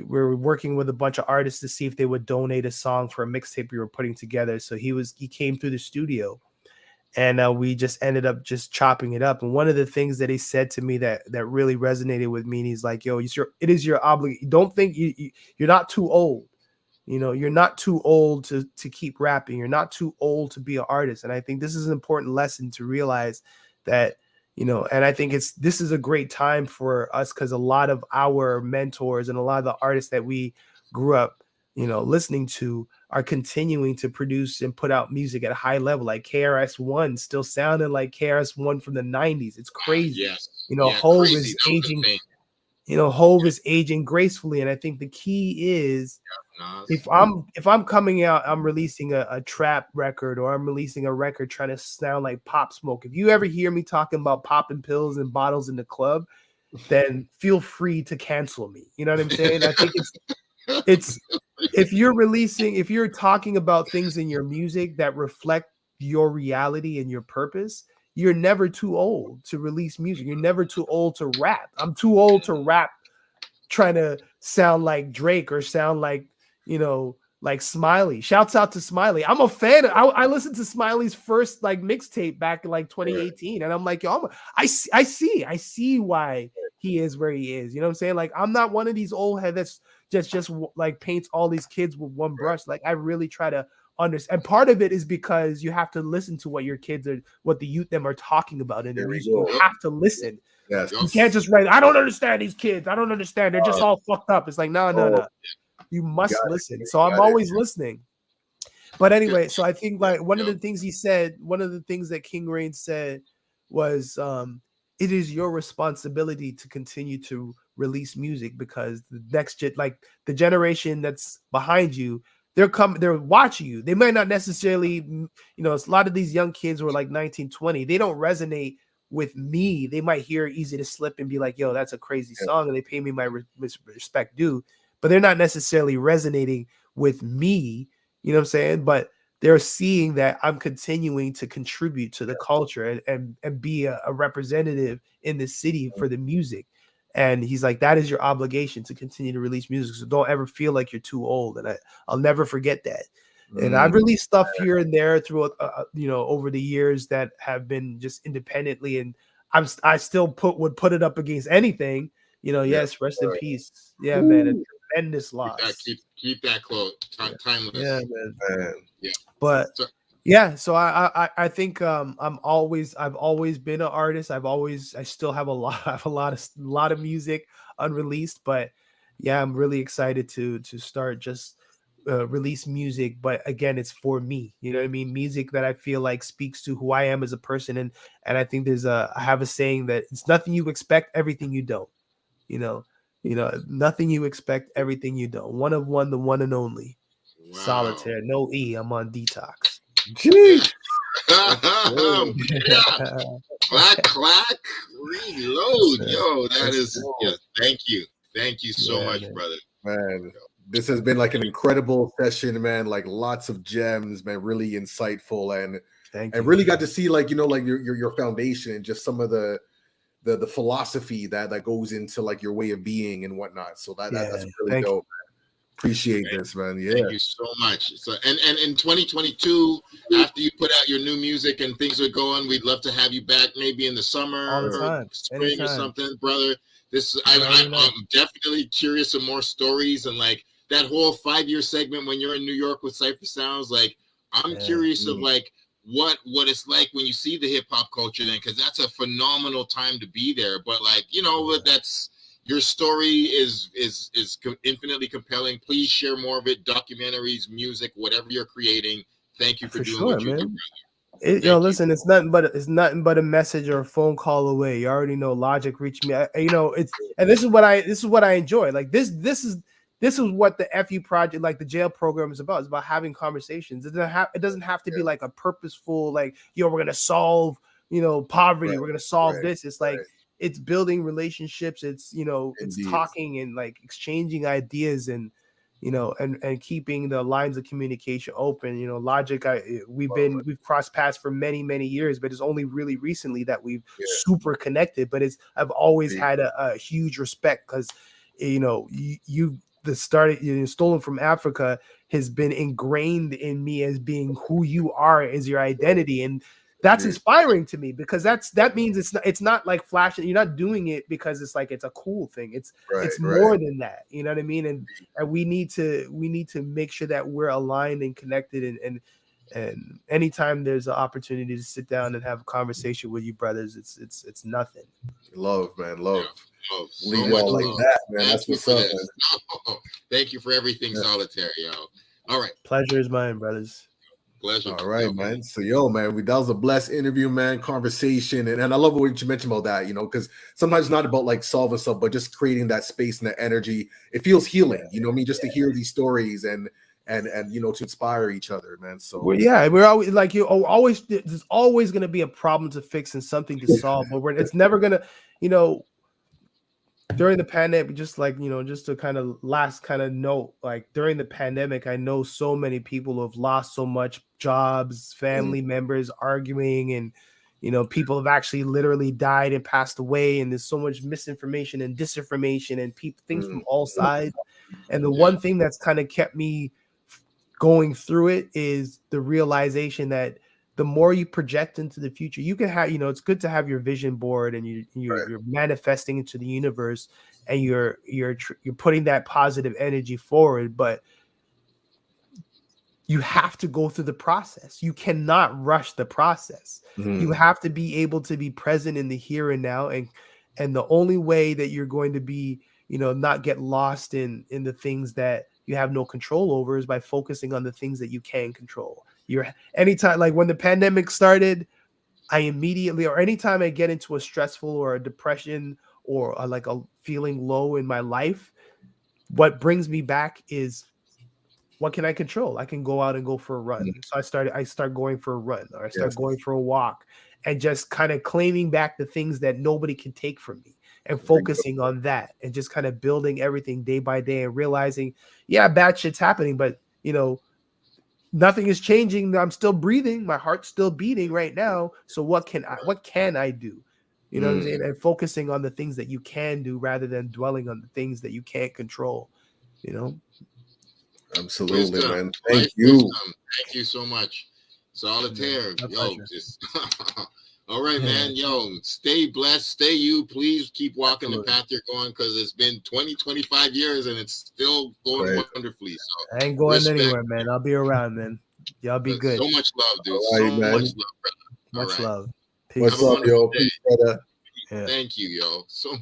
working with a bunch of artists to see if they would donate a song for a mixtape we were putting together. So he came through the studio, and we just ended up just chopping it up. And one of the things that he said to me that really resonated with me, and he's like, yo, it is your obligation. Don't think you're not too old. You're not too old to keep rapping. You're not too old to be an artist. And I think this is an important lesson to realize that, and I think this is a great time for us, because a lot of our mentors and a lot of the artists that we grew up, listening to are continuing to produce and put out music at a high level. Like KRS-One still sounding like KRS-One from the 90s. It's crazy. Yes. Hove crazy. is aging. Hove is aging gracefully, and I think the key is if I'm coming out, I'm releasing a trap record, or I'm releasing a record trying to sound like Pop Smoke. If you ever hear me talking about popping pills and bottles in the club, then feel free to cancel me. You know what I'm saying? I think it's if you're talking about things in your music that reflect your reality and your purpose, you're never too old to release music. You're never too old to rap. I'm too old to rap trying to sound like Drake or sound like, like Smiley. Shouts out to Smiley. I'm a fan. I listened to Smiley's first like mixtape back in like 2018, and I'm like, yo, I see why he is where he is. You know what I'm saying? Like, I'm not one of these old heads that's just like paints all these kids with one brush. Like, I really try to understand. And part of it is because you have to listen to what your kids are, what the youth them are talking about in their music. You have to listen. Yes. You can't just write, I don't understand these kids. I don't understand. They're just all fucked up. It's like, no. You must listen. So I'm always listening. But anyway, so I think like one of the things he said, one of the things that King Rain said was, it is your responsibility to continue to release music, because the next the generation that's behind you, they're watching you. They might not necessarily, a lot of these young kids who are like 19, 20, they don't resonate with me. They might hear Easy to Slip and be like, yo, that's a crazy song, and they pay me my respect due, but they're not necessarily resonating with me. You know what I'm saying? But they're seeing that I'm continuing to contribute to the culture and be a representative in the city for the music. And he's like, that is your obligation to continue to release music. So don't ever feel like you're too old. And I'll never forget that. And I've released stuff here and there through, over the years that have been just independently. And I still would put it up against anything, yes, rest in peace. Yeah, man. A tremendous loss. Keep that quote timeless. Yeah, man. Yeah. But so I think I've always been an artist. I still have a lot of music unreleased, but yeah, I'm really excited to start just release music. But again, it's for me. You know what I mean? Music that I feel like speaks to who I am as a person. And I think I have a saying that it's nothing you expect, everything you don't. Nothing you expect, everything you don't. One of one, the one and only. Wow. Solitaire, no E. I'm on detox. Jeez. clack, reload. Yo, that is thank you so much, man. Brother. Man, this has been like an incredible session, man. Like lots of gems, man. Really insightful, and really got to see like your foundation and just some of the philosophy that goes into like your way of being and whatnot. So that's really dope. Appreciate this, man. Yeah, thank you so much. So and in 2022, after you put out your new music and things are going, we'd love to have you back, maybe in the summer or spring or something, brother. I'm definitely curious of more stories, and like that whole 5-year segment when you're in New York with Cipha Sounds. Like, I'm curious of like what it's like when you see the hip hop culture then, because that's a phenomenal time to be there. But like, that's your story is infinitely compelling. Please share more of it. Documentaries, music, whatever you're creating. Thank you for doing what you do. Listen, it's nothing but a message or a phone call away. You already know Logic reached me. This is what I enjoy. Like this is what the FU project, like the jail program, is about. It's about having conversations. It doesn't have to be like a purposeful, like, we're gonna solve, poverty. We're gonna solve this. It's like it's building relationships. It's it's talking and like exchanging ideas and and keeping the lines of communication open. Logic, we've crossed paths for many years, but it's only really recently that we've super connected. But I've always had a huge respect, because Stolen from Africa has been ingrained in me as being who you are as your identity, and that's inspiring to me, because that means it's not like flashing. You're not doing it because it's like it's a cool thing. It's more than that. You know what I mean? And we need to make sure that we're aligned and connected. And anytime there's an opportunity to sit down and have a conversation with you brothers, it's nothing. Love, man, love. Oh, so Leave much y'all like love. that, man. Thank That's you what's for up, this. man. No, thank you for everything, Solitaire, yo. All right. Pleasure is mine, brothers. Pleasure. All right, man. So, man, that was a blessed interview, man, conversation. And I love what you mentioned about that, because sometimes it's not about like solving stuff, but just creating that space and that energy. It feels healing, you know what I mean? Just to hear these stories and to inspire each other, man. So, we're always like, there's always going to be a problem to fix and something to solve, but it's never going to, during the pandemic, just to kind of last kind of note, like during the pandemic, I know so many people who have lost so much jobs, family members arguing, and people have actually literally died and passed away, and there's so much misinformation and disinformation and things from all sides. And the one thing that's kind of kept me going through it is the realization that the more you project into the future, you can have, it's good to have your vision board and you're manifesting into the universe and you're putting that positive energy forward, but you have to go through the process. You cannot rush the process. You have to be able to be present in the here and now. And the only way that you're going to be, not get lost in the things that you have no control over is by focusing on the things that you can control. Anytime, like when the pandemic started, I immediately, or anytime I get into a stressful or a depression or like a feeling low in my life, what brings me back is, what can I control? I can go out and go for a run. So I start going for a run, or I start going for a walk, and just kind of claiming back the things that nobody can take from me and focusing on that and just kind of building everything day by day and realizing, bad shit's happening, but nothing is changing. I'm still breathing. My heart's still beating right now. So what can I do? You know what I'm saying? And focusing on the things that you can do rather than dwelling on the things that you can't control, Absolutely, wisdom, man. Thank you. Wisdom. Thank you so much. Solitaire. All right, man. Stay blessed. Stay you. Please keep walking the path you're going, because it's been 25 years and it's still going wonderfully. So I ain't going anywhere, man. I'll be around, man. Y'all be good. So much love, dude. So much love, brother. Much love. Peace. What's up, yo? Peace, brother. Thank you, yo. So much.